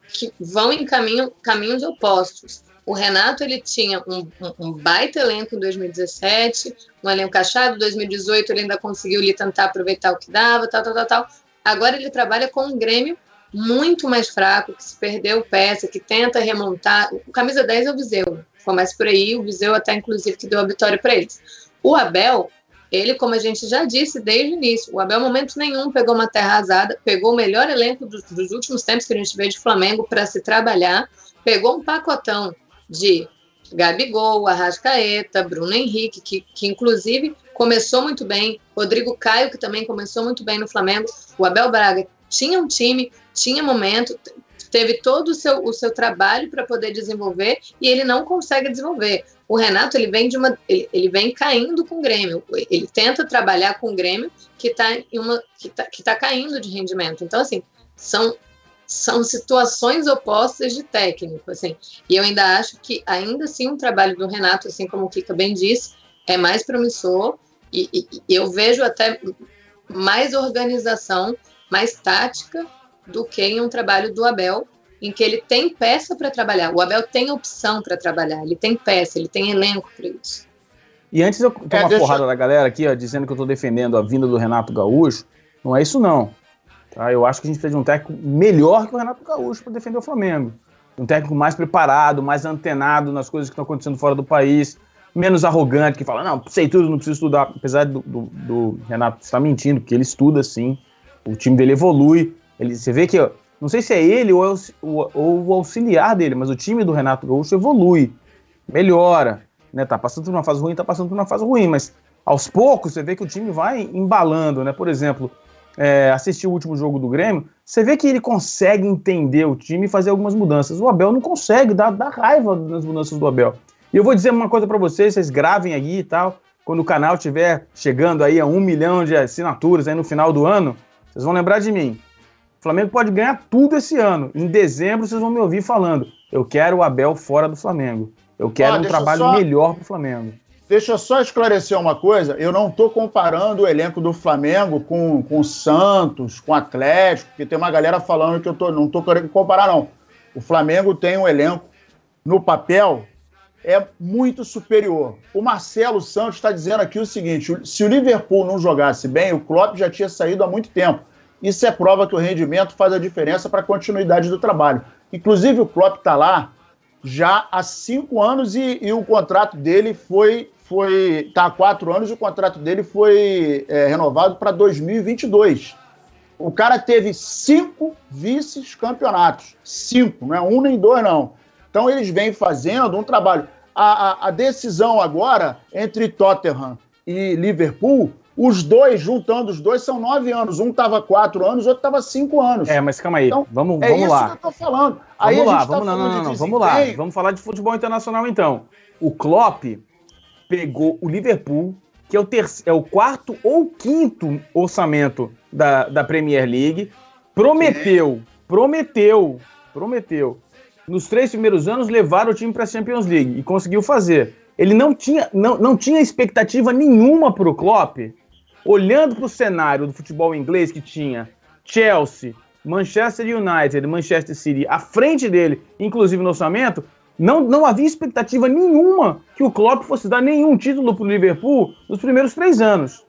que vão em caminhos opostos. O Renato, ele tinha um baita elenco em 2017, um elenco achado, em 2018 ele ainda conseguiu ali tentar aproveitar o que dava, tal. Agora ele trabalha com um Grêmio muito mais fraco, que se perdeu peça, que tenta remontar. O camisa 10 é o Viseu, começa por aí, o Viseu até inclusive que deu a vitória para eles. O Abel, ele, como a gente já disse desde o início, o Abel, em momento nenhum, pegou uma terra arrasada, pegou o melhor elenco dos últimos tempos que a gente veio de Flamengo para se trabalhar, pegou um pacotão de Gabigol, Arrascaeta, Bruno Henrique, que inclusive começou muito bem, Rodrigo Caio, que também começou muito bem no Flamengo. O Abel Braga tinha um time, tinha momento, teve todo o seu trabalho para poder desenvolver e ele não consegue desenvolver. O Renato, ele vem caindo com o Grêmio, ele tenta trabalhar com o Grêmio que está caindo de rendimento. Então, assim, são situações opostas de técnico, assim. E eu ainda acho que, ainda assim, o trabalho do Renato, assim como o Kika bem disse, é mais promissor e eu vejo até mais organização, mais tática do que em um trabalho do Abel, em que ele tem peça para trabalhar. O Abel tem opção para trabalhar, ele tem peça, ele tem elenco para isso. E antes eu tomar uma porrada da galera aqui, ó, dizendo que eu estou defendendo a vinda do Renato Gaúcho, não é isso não. Tá? Eu acho que a gente precisa de um técnico melhor que o Renato Gaúcho para defender o Flamengo. Um técnico mais preparado, mais antenado nas coisas que estão acontecendo fora do país, menos arrogante, que fala, não, sei tudo, não preciso estudar. Apesar do Renato estar mentindo, porque ele estuda sim, o time dele evolui. Você vê que, não sei se é ele ou o auxiliar dele, mas o time do Renato Gaúcho evolui, melhora. Né? Tá passando por uma fase ruim, mas aos poucos você vê que o time vai embalando, né? Por exemplo, assistir o último jogo do Grêmio, você vê que ele consegue entender o time e fazer algumas mudanças. O Abel não consegue, dá raiva nas mudanças do Abel. E eu vou dizer uma coisa pra vocês gravem aí e tal, quando o canal estiver chegando aí a 1 milhão de assinaturas aí no final do ano, vocês vão lembrar de mim. O Flamengo pode ganhar tudo esse ano. Em dezembro vocês vão me ouvir falando, eu quero o Abel fora do Flamengo. Eu quero um trabalho melhor pro Flamengo. Deixa eu só esclarecer uma coisa. Eu não estou comparando o elenco do Flamengo com o Santos, com o Atlético, porque tem uma galera falando que não estou querendo comparar, não. O Flamengo tem um elenco, no papel, é muito superior. O Marcelo Santos está dizendo aqui o seguinte, se o Liverpool não jogasse bem, o Klopp já tinha saído há muito tempo. Isso é prova que o rendimento faz a diferença para a continuidade do trabalho. Inclusive, o Klopp está lá já há 5 anos e o contrato dele está há 4 anos e o contrato dele foi renovado para 2022. O cara teve 5 vice-campeonatos. 5, não é 1 nem 2, não. Então eles vêm fazendo um trabalho. A decisão agora entre Tottenham e Liverpool, os dois, juntando os dois, são 9 anos. Um estava 4 anos, o outro estava 5 anos. Mas calma aí, então, vamos lá. É isso lá. que eu tô falando. Vamos lá, vamos lá. Vamos falar de futebol internacional então. O Klopp pegou o Liverpool, que é o 4º ou 5º orçamento da Premier League, prometeu, nos 3 primeiros anos levar o time para a Champions League e conseguiu fazer. Ele não tinha expectativa nenhuma para o Klopp, olhando para o cenário do futebol inglês que tinha Chelsea, Manchester United, Manchester City à frente dele, inclusive no orçamento. Não havia expectativa nenhuma que o Klopp fosse dar nenhum título para o Liverpool nos primeiros 3 anos.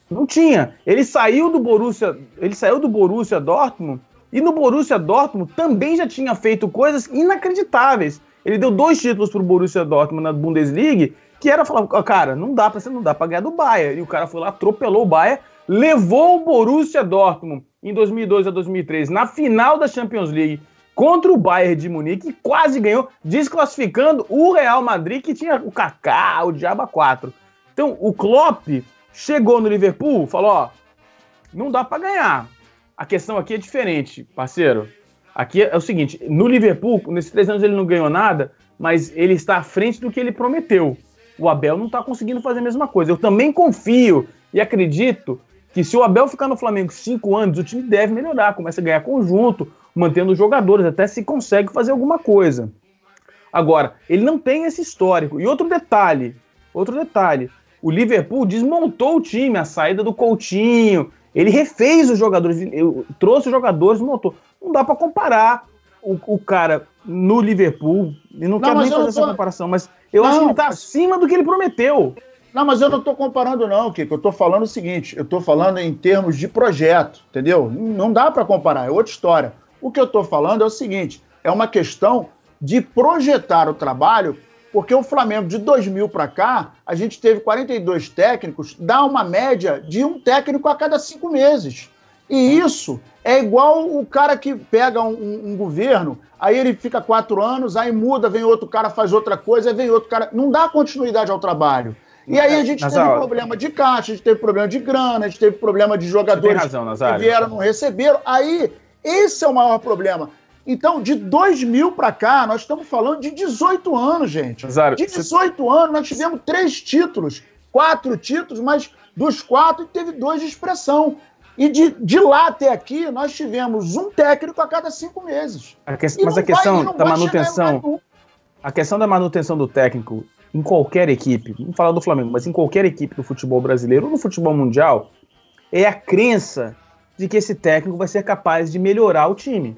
Não tinha. Ele saiu do Borussia Dortmund e no Borussia Dortmund também já tinha feito coisas inacreditáveis. Ele deu 2 títulos para o Borussia Dortmund na Bundesliga, que era falar, cara, não dá para ganhar do Bayern. E o cara foi lá, atropelou o Bayern, levou o Borussia Dortmund em 2002 a 2003 na final da Champions League contra o Bayern de Munique, e quase ganhou, desclassificando o Real Madrid, que tinha o Kaká, o Diaba 4. Então, o Klopp chegou no Liverpool, falou, não dá para ganhar. A questão aqui é diferente, parceiro. Aqui é o seguinte, no Liverpool, nesses 3 anos ele não ganhou nada, mas ele está à frente do que ele prometeu. O Abel não está conseguindo fazer a mesma coisa. Eu também confio e acredito que se o Abel ficar no Flamengo 5 anos, o time deve melhorar, começa a ganhar conjunto, mantendo os jogadores, até se consegue fazer alguma coisa. Agora, ele não tem esse histórico. E outro detalhe, o Liverpool desmontou o time, a saída do Coutinho, ele refez os jogadores, trouxe os jogadores, montou. Não dá para comparar o cara no Liverpool, e não quero nem fazer essa comparação, mas eu acho que ele tá acima do que ele prometeu. Não, mas eu não estou comparando não, Kiko. Eu estou falando o seguinte, eu estou falando em termos de projeto, entendeu? Não dá para comparar, é outra história. O que eu estou falando é o seguinte, é uma questão de projetar o trabalho, porque o Flamengo de 2000 para cá, a gente teve 42 técnicos, dá uma média de um técnico a cada 5 meses. E isso é igual o cara que pega um governo, aí ele fica 4 anos, aí muda, vem outro cara, faz outra coisa, aí vem outro cara. Não dá continuidade ao trabalho. E aí a gente teve problema de caixa, a gente teve problema de grana, a gente teve problema de jogadores que vieram, não receberam. Aí, esse é o maior problema. Então, de 2000 para cá, nós estamos falando de 18 anos, gente. Nazário, de 18 anos, nós tivemos 3 títulos, 4 títulos, mas dos 4 teve 2 de expressão. E de lá até aqui, nós tivemos um técnico a cada 5 meses. Mas a questão da manutenção, a questão da manutenção do técnico em qualquer equipe, vamos falar do Flamengo, mas em qualquer equipe do futebol brasileiro ou no futebol mundial, é a crença de que esse técnico vai ser capaz de melhorar o time.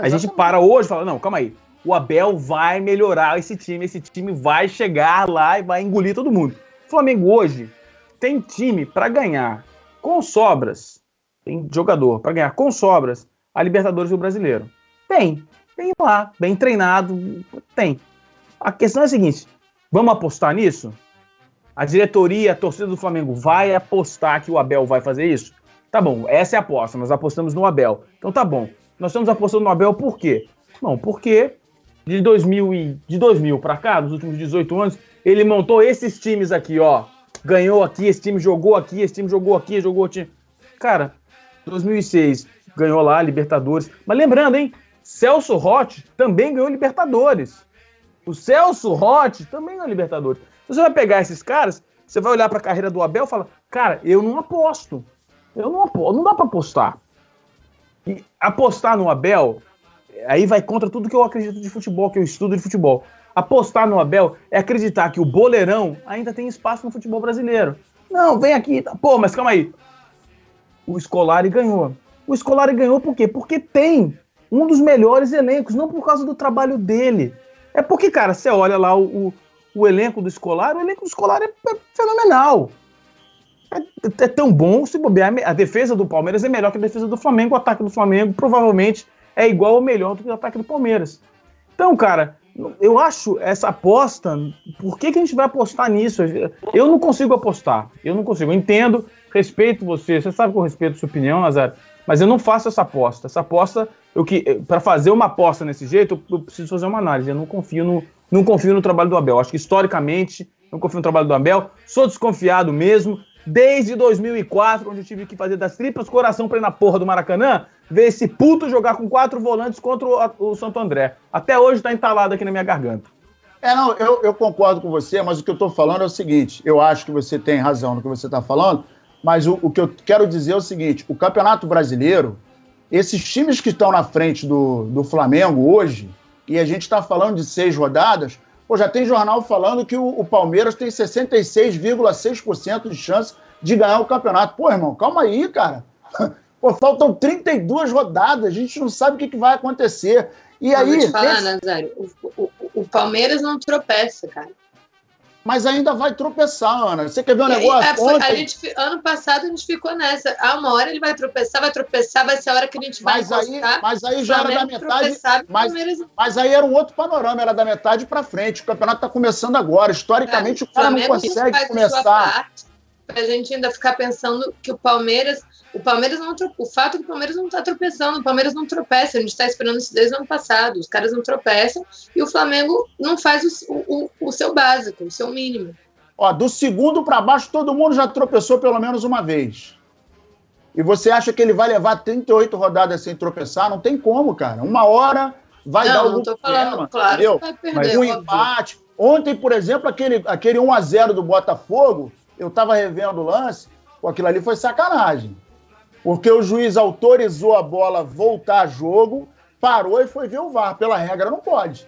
A gente para hoje e fala, não, calma aí, o Abel vai melhorar esse time vai chegar lá e vai engolir todo mundo. O Flamengo hoje tem time para ganhar com sobras, tem jogador para ganhar com sobras a Libertadores e o Brasileiro. Tem lá, bem treinado, tem. A questão é a seguinte, vamos apostar nisso? A diretoria, a torcida do Flamengo vai apostar que o Abel vai fazer isso? Tá bom, essa é a aposta, nós apostamos no Abel. Então tá bom, nós estamos apostando no Abel por quê? Não, porque de 2000 para cá, nos últimos 18 anos, ele montou esses times aqui, ó. Ganhou aqui, esse time jogou aqui, esse time jogou aqui, jogou time. Cara, 2006 ganhou lá Libertadores. Mas lembrando, hein, Celso Roth também ganhou Libertadores. O Celso Roth também ganhou Libertadores. Você vai pegar esses caras, você vai olhar para a carreira do Abel e falar, cara, eu não aposto. Não dá para apostar. E apostar no Abel, aí vai contra tudo que eu acredito de futebol, que eu estudo de futebol. Apostar no Abel é acreditar que o boleirão ainda tem espaço no futebol brasileiro. Não, vem aqui. Pô, mas calma aí. O Scolari ganhou. O Scolari ganhou por quê? Porque tem um dos melhores elencos, não por causa do trabalho dele. É porque, cara, você olha lá o elenco do Scolari, o elenco do Scolari é fenomenal. É tão bom, se bobear, a defesa do Palmeiras é melhor que a defesa do Flamengo, o ataque do Flamengo provavelmente é igual ou melhor do que o ataque do Palmeiras. Então, cara, eu acho essa aposta, por que a gente vai apostar nisso? Eu não consigo apostar, eu entendo, respeito você sabe que eu respeito a sua opinião, Nazário, mas eu não faço essa aposta. Essa aposta, para fazer uma aposta desse jeito, eu preciso fazer uma análise, eu não confio no trabalho do Abel, acho que historicamente, não confio no trabalho do Abel, sou desconfiado mesmo, desde 2004, onde eu tive que fazer das tripas coração pra ir na porra do Maracanã, ver esse puto jogar com 4 volantes contra o Santo André. Até hoje tá entalado aqui na minha garganta. Não, eu concordo com você, mas o que eu tô falando é o seguinte, eu acho que você tem razão no que você tá falando, mas o que eu quero dizer é o seguinte, o Campeonato Brasileiro, esses times que estão na frente do Flamengo hoje, e a gente tá falando de 6 rodadas, já tem jornal falando que o Palmeiras tem 66,6% de chance de ganhar o campeonato. Pô, irmão, calma aí, cara. Pô, faltam 32 rodadas, a gente não sabe o que vai acontecer. E aí, vou te falar, Nazário, o Palmeiras não tropeça, cara. Mas ainda vai tropeçar, Ana. Você quer ver um negócio? Ano passado a gente ficou nessa. Uma hora ele vai tropeçar, vai ser a hora que a gente vai encostar. Mas aí já era da metade. Mas aí era um outro panorama, era da metade para frente. O campeonato está começando agora. Historicamente, o cara não consegue começar. Pra gente ainda ficar pensando que o Palmeiras não o fato é que o Palmeiras não está tropeçando, o Palmeiras não tropeça, a gente está esperando isso desde o ano passado, os caras não tropeçam e o Flamengo não faz o seu básico, o seu mínimo. Do segundo para baixo todo mundo já tropeçou pelo menos uma vez. E você acha que ele vai levar 38 rodadas sem tropeçar? Não tem como, cara. Uma hora vai dar algum problema, claro, entendeu? Vai perder, um empate. Ontem, por exemplo, aquele 1-0 do Botafogo, eu estava revendo o lance, aquilo ali foi sacanagem. Porque o juiz autorizou a bola voltar a jogo, parou e foi ver o VAR. Pela regra, não pode.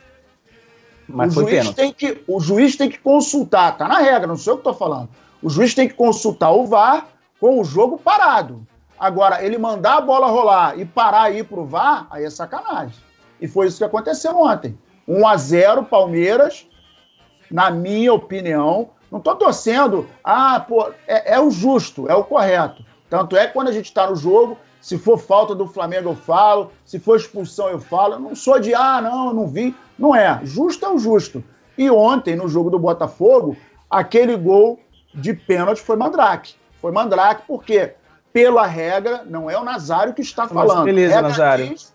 Mas o juiz tem que consultar, tá na regra, não sei o que eu tô falando. O juiz tem que consultar o VAR com o jogo parado. Agora, ele mandar a bola rolar e parar e ir pro VAR, aí é sacanagem. E foi isso que aconteceu ontem. 1-0 Palmeiras, na minha opinião. Não estou torcendo, é o justo, é o correto. Tanto é que quando a gente está no jogo, se for falta do Flamengo eu falo, se for expulsão eu falo. Eu não sou de, não, eu não vi. Não é. Justo é o justo. E ontem, no jogo do Botafogo, aquele gol de pênalti foi Mandrake. Foi Mandrake porque, pela regra, não é o Nazário que está falando. Beleza, regra Nazário. diz...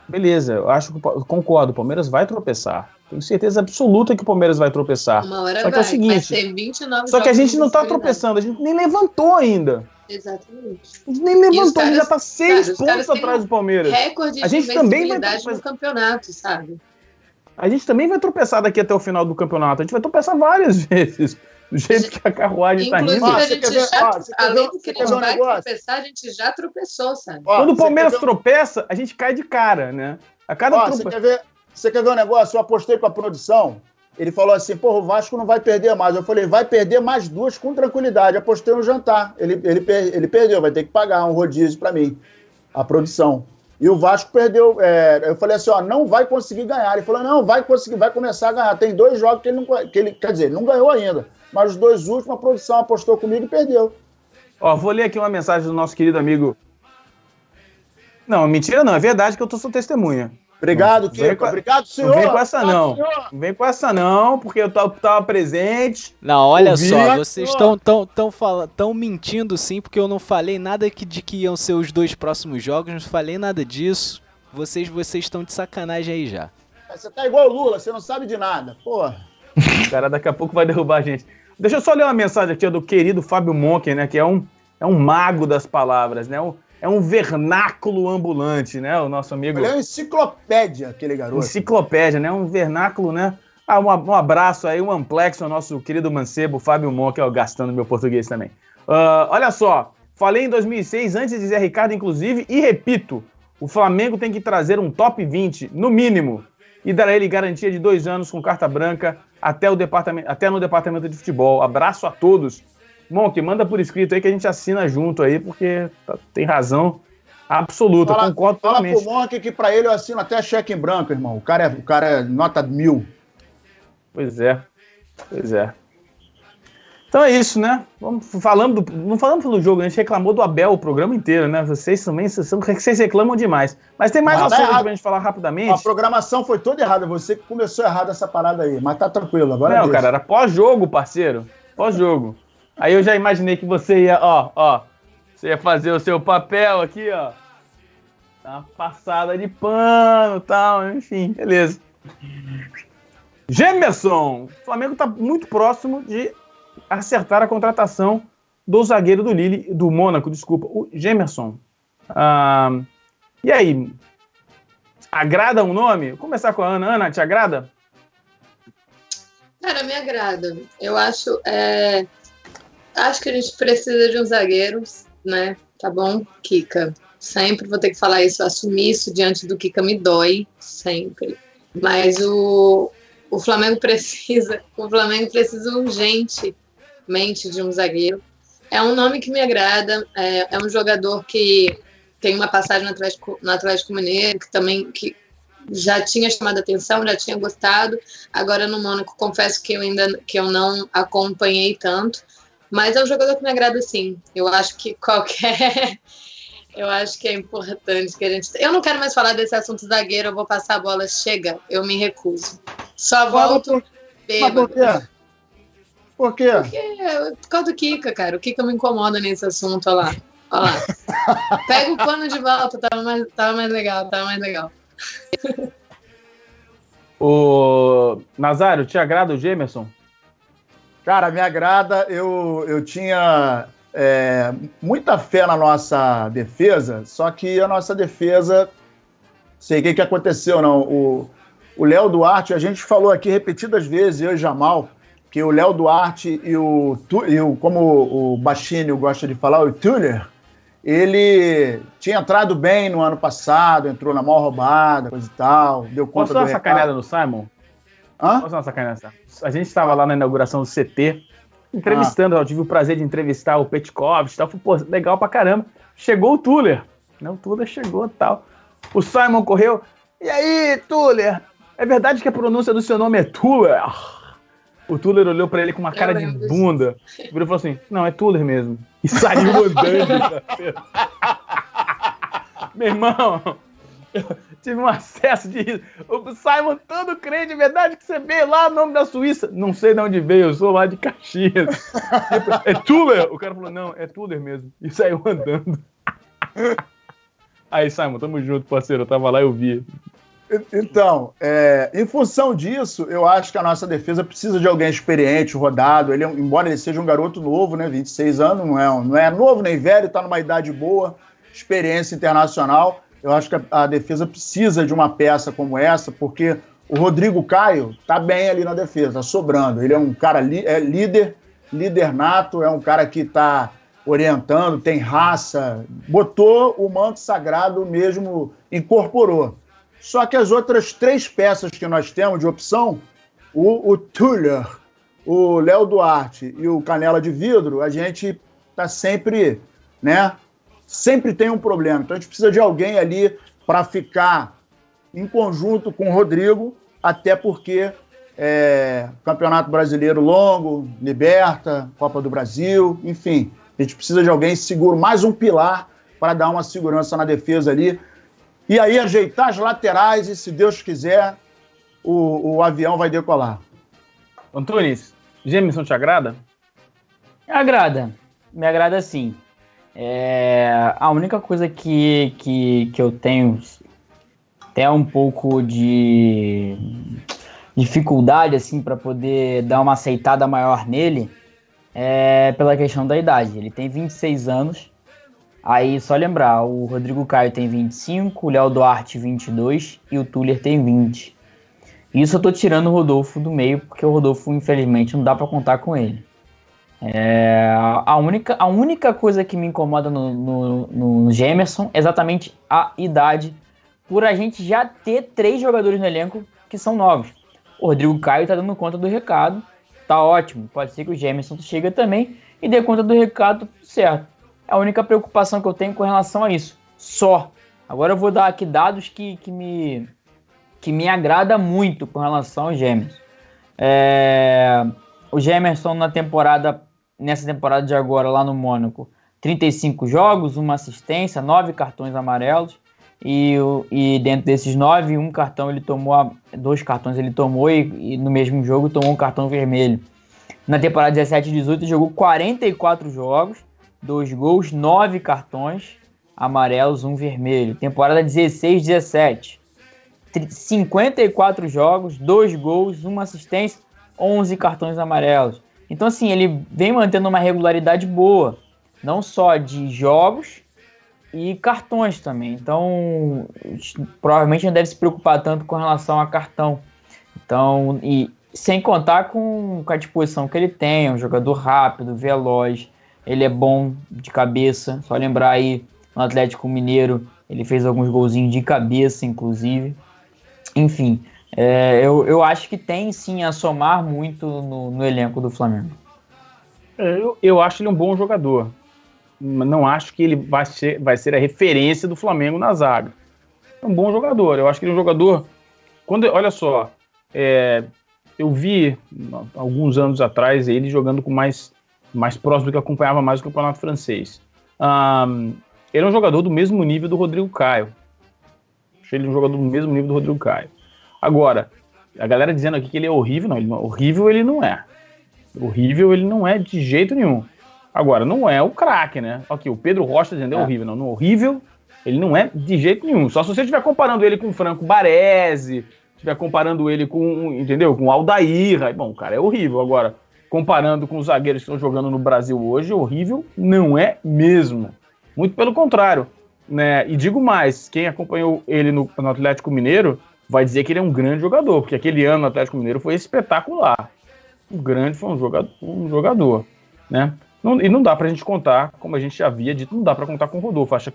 Beleza, eu concordo, o Palmeiras vai tropeçar. Tenho certeza absoluta que o Palmeiras vai tropeçar. Uma hora só que é o seguinte, vai ser 29 só que a gente não está tropeçando, a gente nem levantou ainda. Exatamente. A gente nem levantou, a gente já está 6 pontos atrás do Palmeiras. Recorde a gente de também vai no campeonato, sabe? A gente também vai tropeçar daqui até o final do campeonato. A gente vai tropeçar várias vezes. Do jeito que a carruagem está indo. Inclusive, a gente já, além do que a gente vai tropeçar, a gente já tropeçou, sabe? Quando o Palmeiras tropeça, a gente cai de cara, né? Você quer ver um negócio? Eu apostei com a produção. Ele falou assim, o Vasco não vai perder mais. Eu falei, vai perder mais 2 com tranquilidade. Apostei no jantar. Ele perdeu, vai ter que pagar um rodízio para mim, a produção. E o Vasco perdeu. Eu falei assim, não vai conseguir ganhar. Ele falou, não, vai conseguir, vai começar a ganhar. Tem 2 jogos que ele quer dizer, não ganhou ainda. Mas os 2 últimos, a produção apostou comigo e perdeu. Vou ler aqui uma mensagem do nosso querido amigo. Não, mentira não, é verdade que eu sou testemunha. Obrigado, Kiko. Obrigado, senhor. Não vem com essa, não. Não vem com essa, não, porque eu tava presente. Não, olha só, vocês estão mentindo sim, porque eu não falei nada de que iam ser os 2 próximos jogos, não falei nada disso. Vocês estão de sacanagem aí já. Você tá igual o Lula, você não sabe de nada, porra. O cara daqui a pouco vai derrubar a gente. Deixa eu só ler uma mensagem aqui do querido Fábio Monker, né, que é um mago das palavras, né, é um vernáculo ambulante, né, o nosso amigo... Ele é uma enciclopédia, aquele garoto. Enciclopédia, né, um vernáculo, né. Um abraço aí, um amplexo ao nosso querido mancebo, Fábio Monker, gastando meu português também. Olha só, falei em 2006, antes de Zé Ricardo, inclusive, e repito, o Flamengo tem que trazer um top 20, no mínimo, e dar a ele garantia de 2 anos com carta branca até no departamento de futebol. Abraço a todos. Monk, manda por escrito aí que a gente assina junto aí, porque tem razão absoluta, concordo totalmente. Fala pro Monk que pra ele eu assino até cheque em branco, irmão. O cara é nota 1000. Pois é. Então é isso, né? Não falamos do jogo, a gente reclamou do Abel o programa inteiro, né? Vocês reclamam demais. Mas tem mais assunto pra gente falar rapidamente. A programação foi toda errada, você que começou errado essa parada aí, mas tá tranquilo. Agora não, cara, era pós-jogo, parceiro. Pós-jogo. Aí eu já imaginei que você ia, você ia fazer o seu papel aqui, ó. Uma passada de pano e tal, enfim, beleza. Gemerson! O Flamengo tá muito próximo de acertar a contratação do zagueiro do Mônaco, o Gemerson. E aí? Agrada um nome? Vou começar com a Ana. Ana, te agrada? Cara, me agrada. Eu acho que a gente precisa de um zagueiro, né? Tá bom, Kika? Sempre vou ter que falar isso, assumir isso diante do Kika me dói, sempre. Mas o Flamengo precisa urgentemente de um zagueiro. É um nome que me agrada, é um jogador que tem uma passagem no Atlético Mineiro, que já tinha chamado a atenção, já tinha gostado. Agora no Mônaco, confesso que eu não acompanhei tanto, mas é um jogador que me agrada sim. Eu acho que é importante que a gente... Eu não quero mais falar desse assunto zagueiro, eu vou passar a bola, chega, eu me recuso. Só volto bêbado. Por quê? Por causa do Kika, cara. O Kika me incomoda nesse assunto, olha lá. Pega o pano de volta, tava mais legal. O Nazário, te agrada o Gemerson? Cara, me agrada. Eu tinha muita fé na nossa defesa, só que a nossa defesa, sei o que aconteceu, não. O Léo Duarte, a gente falou aqui repetidas vezes, eu e Jamal, que o Léo Duarte como o Baixinho gosta de falar, o Tuller, ele tinha entrado bem no ano passado, entrou na maior roubada, coisa e tal, deu conta do recado. Posso dar uma sacaneada no Simon? Posso dar uma sacaneada? A gente estava lá na inauguração do CT, entrevistando, eu tive o prazer de entrevistar o Petkovic e tal, foi, legal pra caramba. Chegou o Tuller, né? O Tuller chegou e tal. O Simon correu, E aí, Tuller? É verdade que a pronúncia do seu nome é Tuller? O Tuller olhou pra ele com uma cara de bunda. Virou e falou assim, não, é Tuller mesmo. E saiu andando. Meu irmão, eu tive um acesso de riso. O Simon todo crente, é verdade que você veio lá, o nome da Suíça. Não sei de onde veio, eu sou lá de Caxias. É Tuller? O cara falou, não, é Tuller mesmo. E saiu andando. Aí, Simon, tamo junto, parceiro. Eu tava lá e eu vi. Então, em função disso, eu acho que a nossa defesa precisa de alguém experiente, rodado. Ele, embora ele seja um garoto novo, né, 26 anos, não é novo nem velho, tá numa idade boa, experiência internacional. Eu acho que a defesa precisa de uma peça como essa, porque o Rodrigo Caio tá bem ali na defesa, tá sobrando. Ele é um cara líder nato, é um cara que tá orientando, tem raça, botou o manto sagrado mesmo, incorporou. Só que as outras 3 peças que nós temos de opção, o Tuller, o Léo Duarte e o Canela de Vidro, a gente tá sempre, né? Sempre tem um problema. Então a gente precisa de alguém ali para ficar em conjunto com o Rodrigo, até porque Campeonato Brasileiro longo, Liberta, Copa do Brasil, enfim. A gente precisa de alguém seguro, mais um pilar para dar uma segurança na defesa ali. E aí ajeitar as laterais e, se Deus quiser, o avião vai decolar. Antunes, Gemerson te agrada? Me agrada sim. A única coisa que eu tenho até um pouco de dificuldade assim, para poder dar uma aceitada maior nele é pela questão da idade. Ele tem 26 anos. Aí, só lembrar, o Rodrigo Caio tem 25, o Léo Duarte 22 e o Tuller tem 20. Isso eu tô tirando o Rodolfo do meio, porque o Rodolfo, infelizmente, não dá para contar com ele. A única coisa que me incomoda no Gemerson é exatamente a idade, por a gente já ter 3 jogadores no elenco que são novos. O Rodrigo Caio tá dando conta do recado, tá ótimo. Pode ser que o Gemerson chega também e dê conta do recado, tudo certo. É a única preocupação que eu tenho com relação a isso. Só. Agora eu vou dar aqui dados que me agrada muito com relação ao Gemerson. O Gemerson nessa temporada de agora lá no Mônaco, 35 jogos, 1 assistência, 9 cartões amarelos. E dentro desses 9, 2 cartões ele tomou e no mesmo jogo tomou um cartão vermelho. Na temporada 17 e 18 ele jogou 44 jogos, 2 gols, 9 cartões amarelos, 1 vermelho. Temporada 16-17, 54 jogos, 2 gols, 1 assistência, 11 cartões amarelos. Então, assim, ele vem mantendo uma regularidade boa, não só de jogos e cartões também. Então, provavelmente não deve se preocupar tanto com relação a cartão. Então, e sem contar com a disposição que ele tem, é um jogador rápido, veloz. Ele é bom de cabeça, só lembrar aí, no Atlético Mineiro, ele fez alguns golzinhos de cabeça, inclusive. Enfim, eu acho que tem sim a somar muito no elenco do Flamengo. Eu acho ele um bom jogador. Não acho que ele vai ser a referência do Flamengo na zaga. É um bom jogador. Eu acho que ele é um jogador... Olha só, eu vi alguns anos atrás ele jogando com mais próximo, do que acompanhava mais o campeonato francês. Ele é um jogador do mesmo nível do Rodrigo Caio. Achei ele um jogador do mesmo nível do Rodrigo Caio. Agora, a galera dizendo aqui que ele é horrível, horrível ele não é. Horrível ele não é de jeito nenhum. Agora, não é o craque, né? Aqui, o Pedro Rocha dizendo é horrível. Não, horrível ele não é de jeito nenhum. Só se você estiver comparando ele com o Franco Baresi, estiver comparando ele com, entendeu? Com o Aldair. Bom, o cara é horrível. Agora, comparando com os zagueiros que estão jogando no Brasil hoje, horrível não é mesmo. Muito pelo contrário, né? E digo mais, quem acompanhou ele no Atlético Mineiro vai dizer que ele é um grande jogador, porque aquele ano no Atlético Mineiro foi espetacular. Foi um jogador, né? E não dá pra gente contar, como a gente já havia dito, não dá pra contar com o Rodolfo. Acho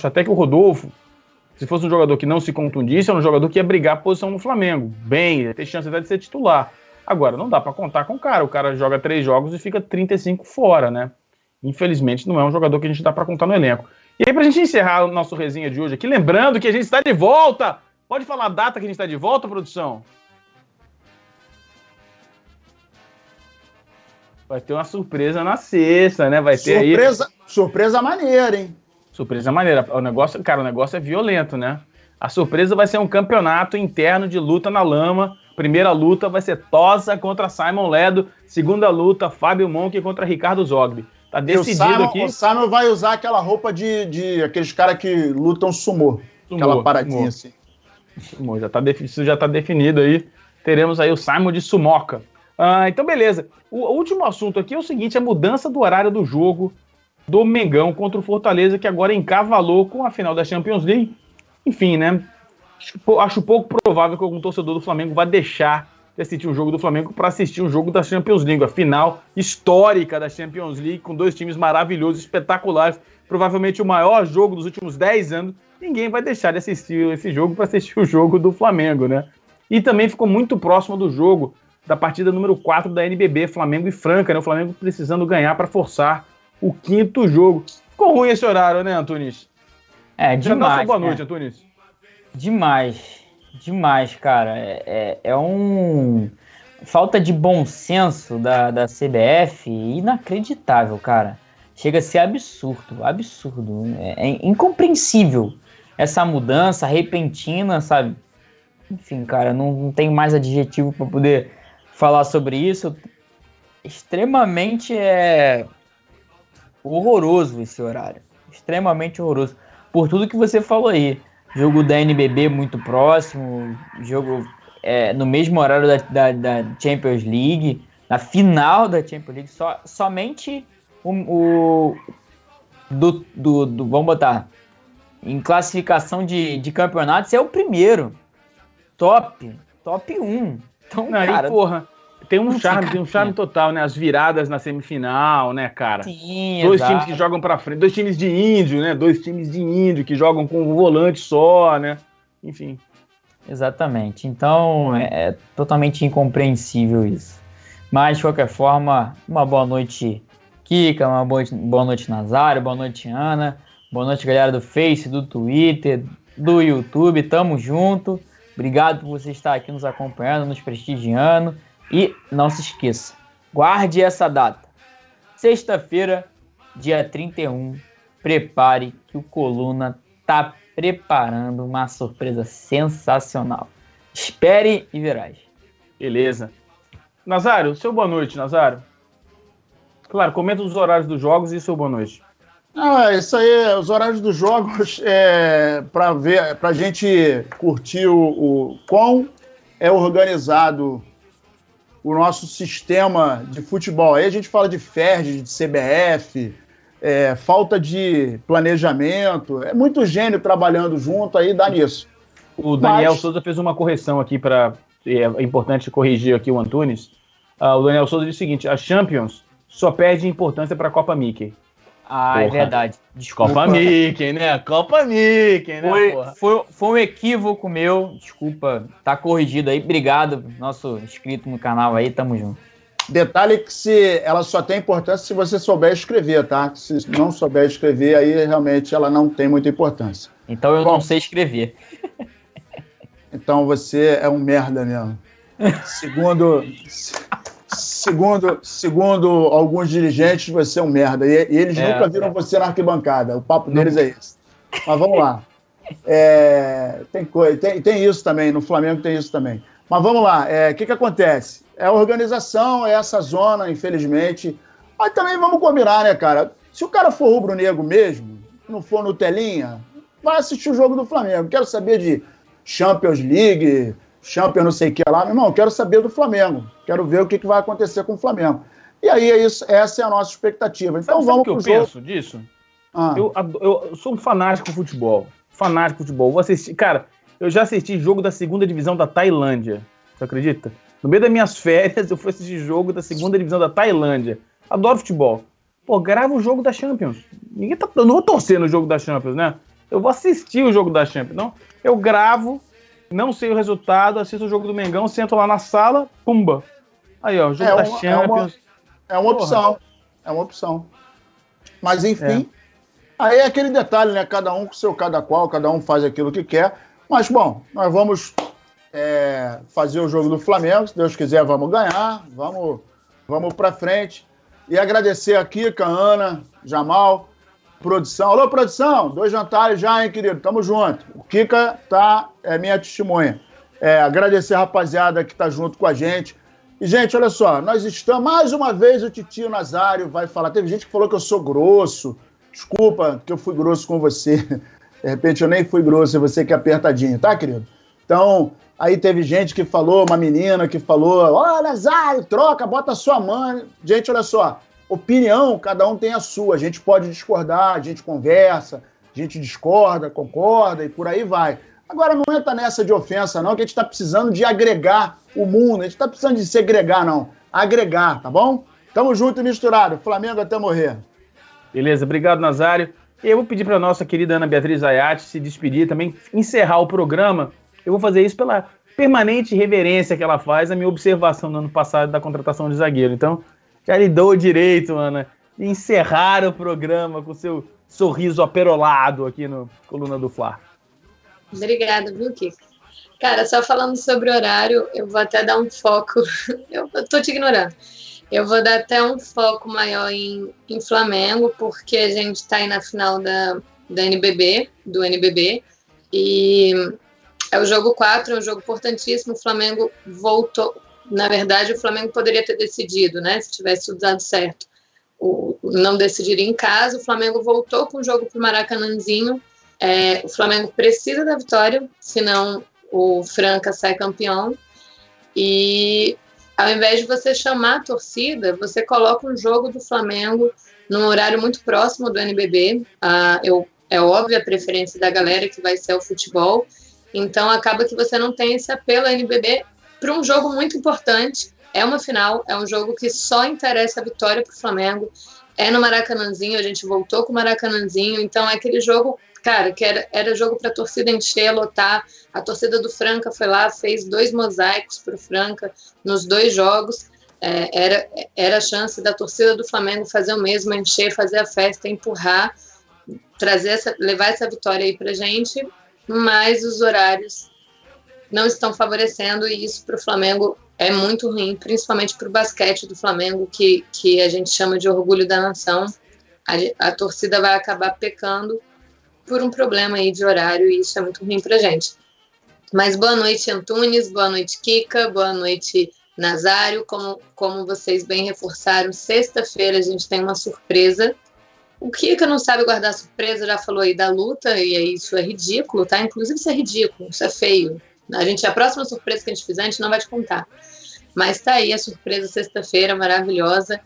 até que o Rodolfo, se fosse um jogador que não se contundisse, era um jogador que ia brigar a posição no Flamengo. Bem, ia ter chance até de ser titular. Agora, não dá pra contar com o cara. O cara joga 3 jogos e fica 35 fora, né? Infelizmente, não é um jogador que a gente dá pra contar no elenco. E aí, pra gente encerrar o nosso resenha de hoje aqui, lembrando que a gente está de volta Pode falar a data que a gente está de volta, produção? Vai ter uma surpresa na sexta, né? Vai ter surpresa maneira, hein? Surpresa maneira. O negócio é violento, né? A surpresa vai ser um campeonato interno de luta na lama. Primeira luta vai ser Tosa contra Simon Ledo. Segunda luta, Fábio Monk contra Ricardo Zogby. Tá decidido aqui. O Simon vai usar aquela roupa de aqueles caras que lutam sumô. Aquela paradinha assim. Sumô, isso já tá definido aí. Teremos aí o Simon de Sumoca. Então, beleza. O último assunto aqui é o seguinte: a mudança do horário do jogo do Mengão contra o Fortaleza, que agora encavalou com a final da Champions League. Enfim, né? Acho pouco provável que algum torcedor do Flamengo vá deixar de assistir um jogo do Flamengo para assistir um jogo da Champions League, a final histórica da Champions League, com dois times maravilhosos, espetaculares, provavelmente o maior jogo dos últimos 10 anos. Ninguém vai deixar de assistir esse jogo para assistir o jogo do Flamengo, né? E também ficou muito próximo do jogo da partida número 4 da NBB, Flamengo e Franca, né? O Flamengo precisando ganhar para forçar o 5º jogo. Ficou ruim esse horário, né, Antunes? Demais. Boa noite, Antunes. Demais, cara. Falta de bom senso da CBF inacreditável, cara. Chega a ser absurdo. É incompreensível essa mudança repentina, sabe? Enfim, cara, não tenho mais adjetivo para poder falar sobre isso. Extremamente horroroso esse horário. Extremamente horroroso. Por tudo que você falou aí. Jogo da NBB muito próximo, jogo no mesmo horário da Champions League, na final da Champions League, somente vamos botar, em classificação de campeonatos, é o primeiro, top 1. Então, cara, porra, tem um charme total, né? As viradas na semifinal, né, cara? Sim, dois times que jogam pra frente, dois times de índio, né? Dois times de índio que jogam com um volante só, né? Enfim. Exatamente. Então, é totalmente incompreensível isso. Mas, de qualquer forma, uma boa noite, Kika, uma boa noite, Nazário, boa noite, Ana, boa noite, galera do Face, do Twitter, do YouTube, tamo junto. Obrigado por você estar aqui nos acompanhando, nos prestigiando. E não se esqueça, guarde essa data. Sexta-feira, dia 31, prepare que o Coluna tá preparando uma surpresa sensacional. Espere e verás. Beleza. Nazário, seu boa noite, Nazário. Claro, comenta os horários dos jogos e seu boa noite. Isso aí, os horários dos jogos pra gente curtir o quão é organizado o nosso sistema de futebol. Aí a gente fala de FERJ, de CBF, falta de planejamento, é muito gênio trabalhando junto, aí dá nisso. O Daniel Souza fez uma correção aqui, é importante corrigir aqui o Antunes. O Daniel Souza diz o seguinte: a Champions só perde importância para a Copa Mickey. Porra. É verdade. Desculpa. Copa Mickey, né? Foi um equívoco meu. Desculpa, tá corrigido aí. Obrigado, nosso inscrito no canal aí, tamo junto. Detalhe que ela só tem importância se você souber escrever, tá? Se não souber escrever, aí realmente ela não tem muita importância. Então eu não sei escrever. Então você é um merda mesmo. Segundo alguns dirigentes, você é um merda. E eles nunca viram você na arquibancada. O papo deles é esse. Mas vamos lá. Tem isso também. No Flamengo tem isso também. Mas vamos lá. O que acontece? É a organização, é essa zona, infelizmente. Mas também vamos combinar, né, cara? Se o cara for rubro-negro mesmo, não for no telinha, vai assistir o jogo do Flamengo. Quero saber de Champions League, Champions não sei o que lá. Meu irmão, quero saber do Flamengo. Quero ver o que vai acontecer com o Flamengo. E aí, essa é a nossa expectativa. Então Sabe vamos pro jogo. Sabe o que eu penso disso? Eu sou um fanático de futebol. Vou assistir. Cara, eu já assisti jogo da 2ª divisão da Tailândia. Você acredita? No meio das minhas férias, eu fui assistir jogo da 2ª divisão da Tailândia. Adoro futebol. Pô, grava o jogo da Champions. Eu não vou torcer no jogo da Champions, né? Eu vou assistir o jogo da Champions. Não, eu gravo, não sei o resultado, assisto o jogo do Mengão, sento lá na sala, pumba. Aí, ó, o jogo da Champions. É uma opção. É uma opção. Mas, enfim, aí é aquele detalhe, né? Cada um com seu cada qual, cada um faz aquilo que quer. Mas, bom, nós vamos fazer o jogo do Flamengo. Se Deus quiser, vamos ganhar. Vamos para frente. E agradecer a Kika, Ana, Jamal, produção. Alô, produção! 2 jantares já, hein, querido? Tamo junto. O Kika é minha testemunha. Agradecer a rapaziada que tá junto com a gente. E, gente, olha só, nós estamos... Mais uma vez o Titio Nazário vai falar. Teve gente que falou que eu sou grosso. Desculpa que eu fui grosso com você. De repente eu nem fui grosso, e você que é apertadinho, tá, querido? Então, aí teve gente que falou, uma menina que falou, Nazário, troca, bota a sua mãe. Gente, olha só, opinião, cada um tem a sua. A gente pode discordar, a gente conversa, a gente discorda, concorda e por aí vai. Agora não entra nessa de ofensa, não, que a gente está precisando de agregar o mundo. A gente está precisando de segregar, não. Agregar, tá bom? Tamo junto e misturado. Flamengo até morrer. Beleza, obrigado, Nazário. Eu vou pedir para a nossa querida Ana Beatriz Ayati se despedir, também encerrar o programa. Eu vou fazer isso pela permanente reverência que ela faz à minha observação no ano passado da contratação de zagueiro. Então, já lhe dou o direito, Ana, de encerrar o programa com seu sorriso aperolado aqui no Coluna do Fla. Obrigada, viu, Kiko? Cara, só falando sobre horário, eu vou até dar um foco. Eu tô te ignorando. Eu vou dar até um foco maior em Flamengo, porque a gente está aí na final do NBB, e é o jogo 4, é um jogo importantíssimo. O Flamengo voltou. Na verdade, o Flamengo poderia ter decidido, né? Se tivesse tudo dado certo. Não decidir em casa, o Flamengo voltou com o jogo para o Maracanãzinho. O Flamengo precisa da vitória, senão o Franca sai campeão. E ao invés de você chamar a torcida, você coloca um jogo do Flamengo num horário muito próximo do NBB. É óbvio a preferência da galera que vai ser o futebol. Então acaba que você não tem esse apelo ao NBB para um jogo muito importante. É uma final, é um jogo que só interessa a vitória para o Flamengo. É no Maracanãzinho, a gente voltou com o Maracanãzinho. Então é aquele jogo, cara, que era jogo para a torcida encher, lotar. A torcida do Franca foi lá, fez 2 mosaicos para o Franca nos 2 jogos. Era a chance da torcida do Flamengo fazer o mesmo, encher, fazer a festa, empurrar, levar essa vitória aí para a gente. Mas os horários não estão favorecendo, e isso para o Flamengo é muito ruim, principalmente para o basquete do Flamengo, que a gente chama de orgulho da nação. A torcida vai acabar pecando por um problema aí de horário, e isso é muito ruim pra gente. Mas boa noite, Antunes, boa noite, Kika, boa noite, Nazário. Como vocês bem reforçaram, sexta-feira a gente tem uma surpresa. O Kika não sabe guardar surpresa, já falou aí da luta, e aí isso é ridículo, tá? Inclusive isso é ridículo, isso é feio. A próxima surpresa que a gente fizer, a gente não vai te contar. Mas tá aí a surpresa sexta-feira, maravilhosa,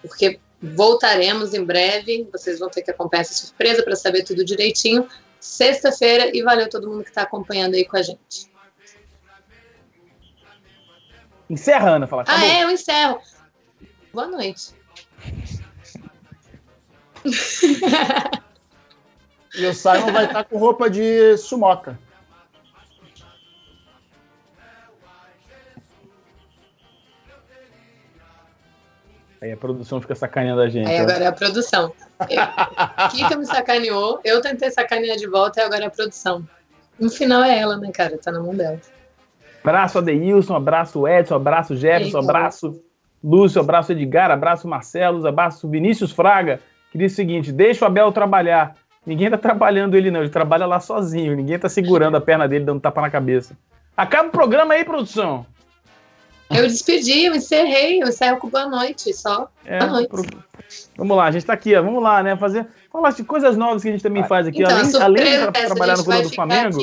porque voltaremos em breve. Vocês vão ter que acompanhar essa surpresa para saber tudo direitinho. Sexta-feira, e valeu todo mundo que está acompanhando aí com a gente. Encerra, Ana, fala. Eu encerro. Boa noite. E o Simon vai estar com roupa de sumoca. Aí a produção fica sacaneando a gente. Aí agora é a produção. Kika me sacaneou, eu tentei sacanear de volta, e agora é a produção. No final é ela, né, cara? Tá na mão dela. Abraço Adeilson, abraço Edson, abraço Jefferson, abraço Lúcio, abraço Edgar, abraço Marcelo, abraço Vinícius Fraga, que diz o seguinte: deixa o Abel trabalhar. Ninguém tá trabalhando ele não, ele trabalha lá sozinho, ninguém tá segurando a perna dele, dando tapa na cabeça. Acaba o programa aí, produção. Eu despedi, eu encerro com boa noite só. Boa noite. Vamos lá, a gente tá aqui, ó, vamos lá, né, falar de coisas novas que a gente também faz aqui, então, além de trabalhar no Coluna do Flamengo.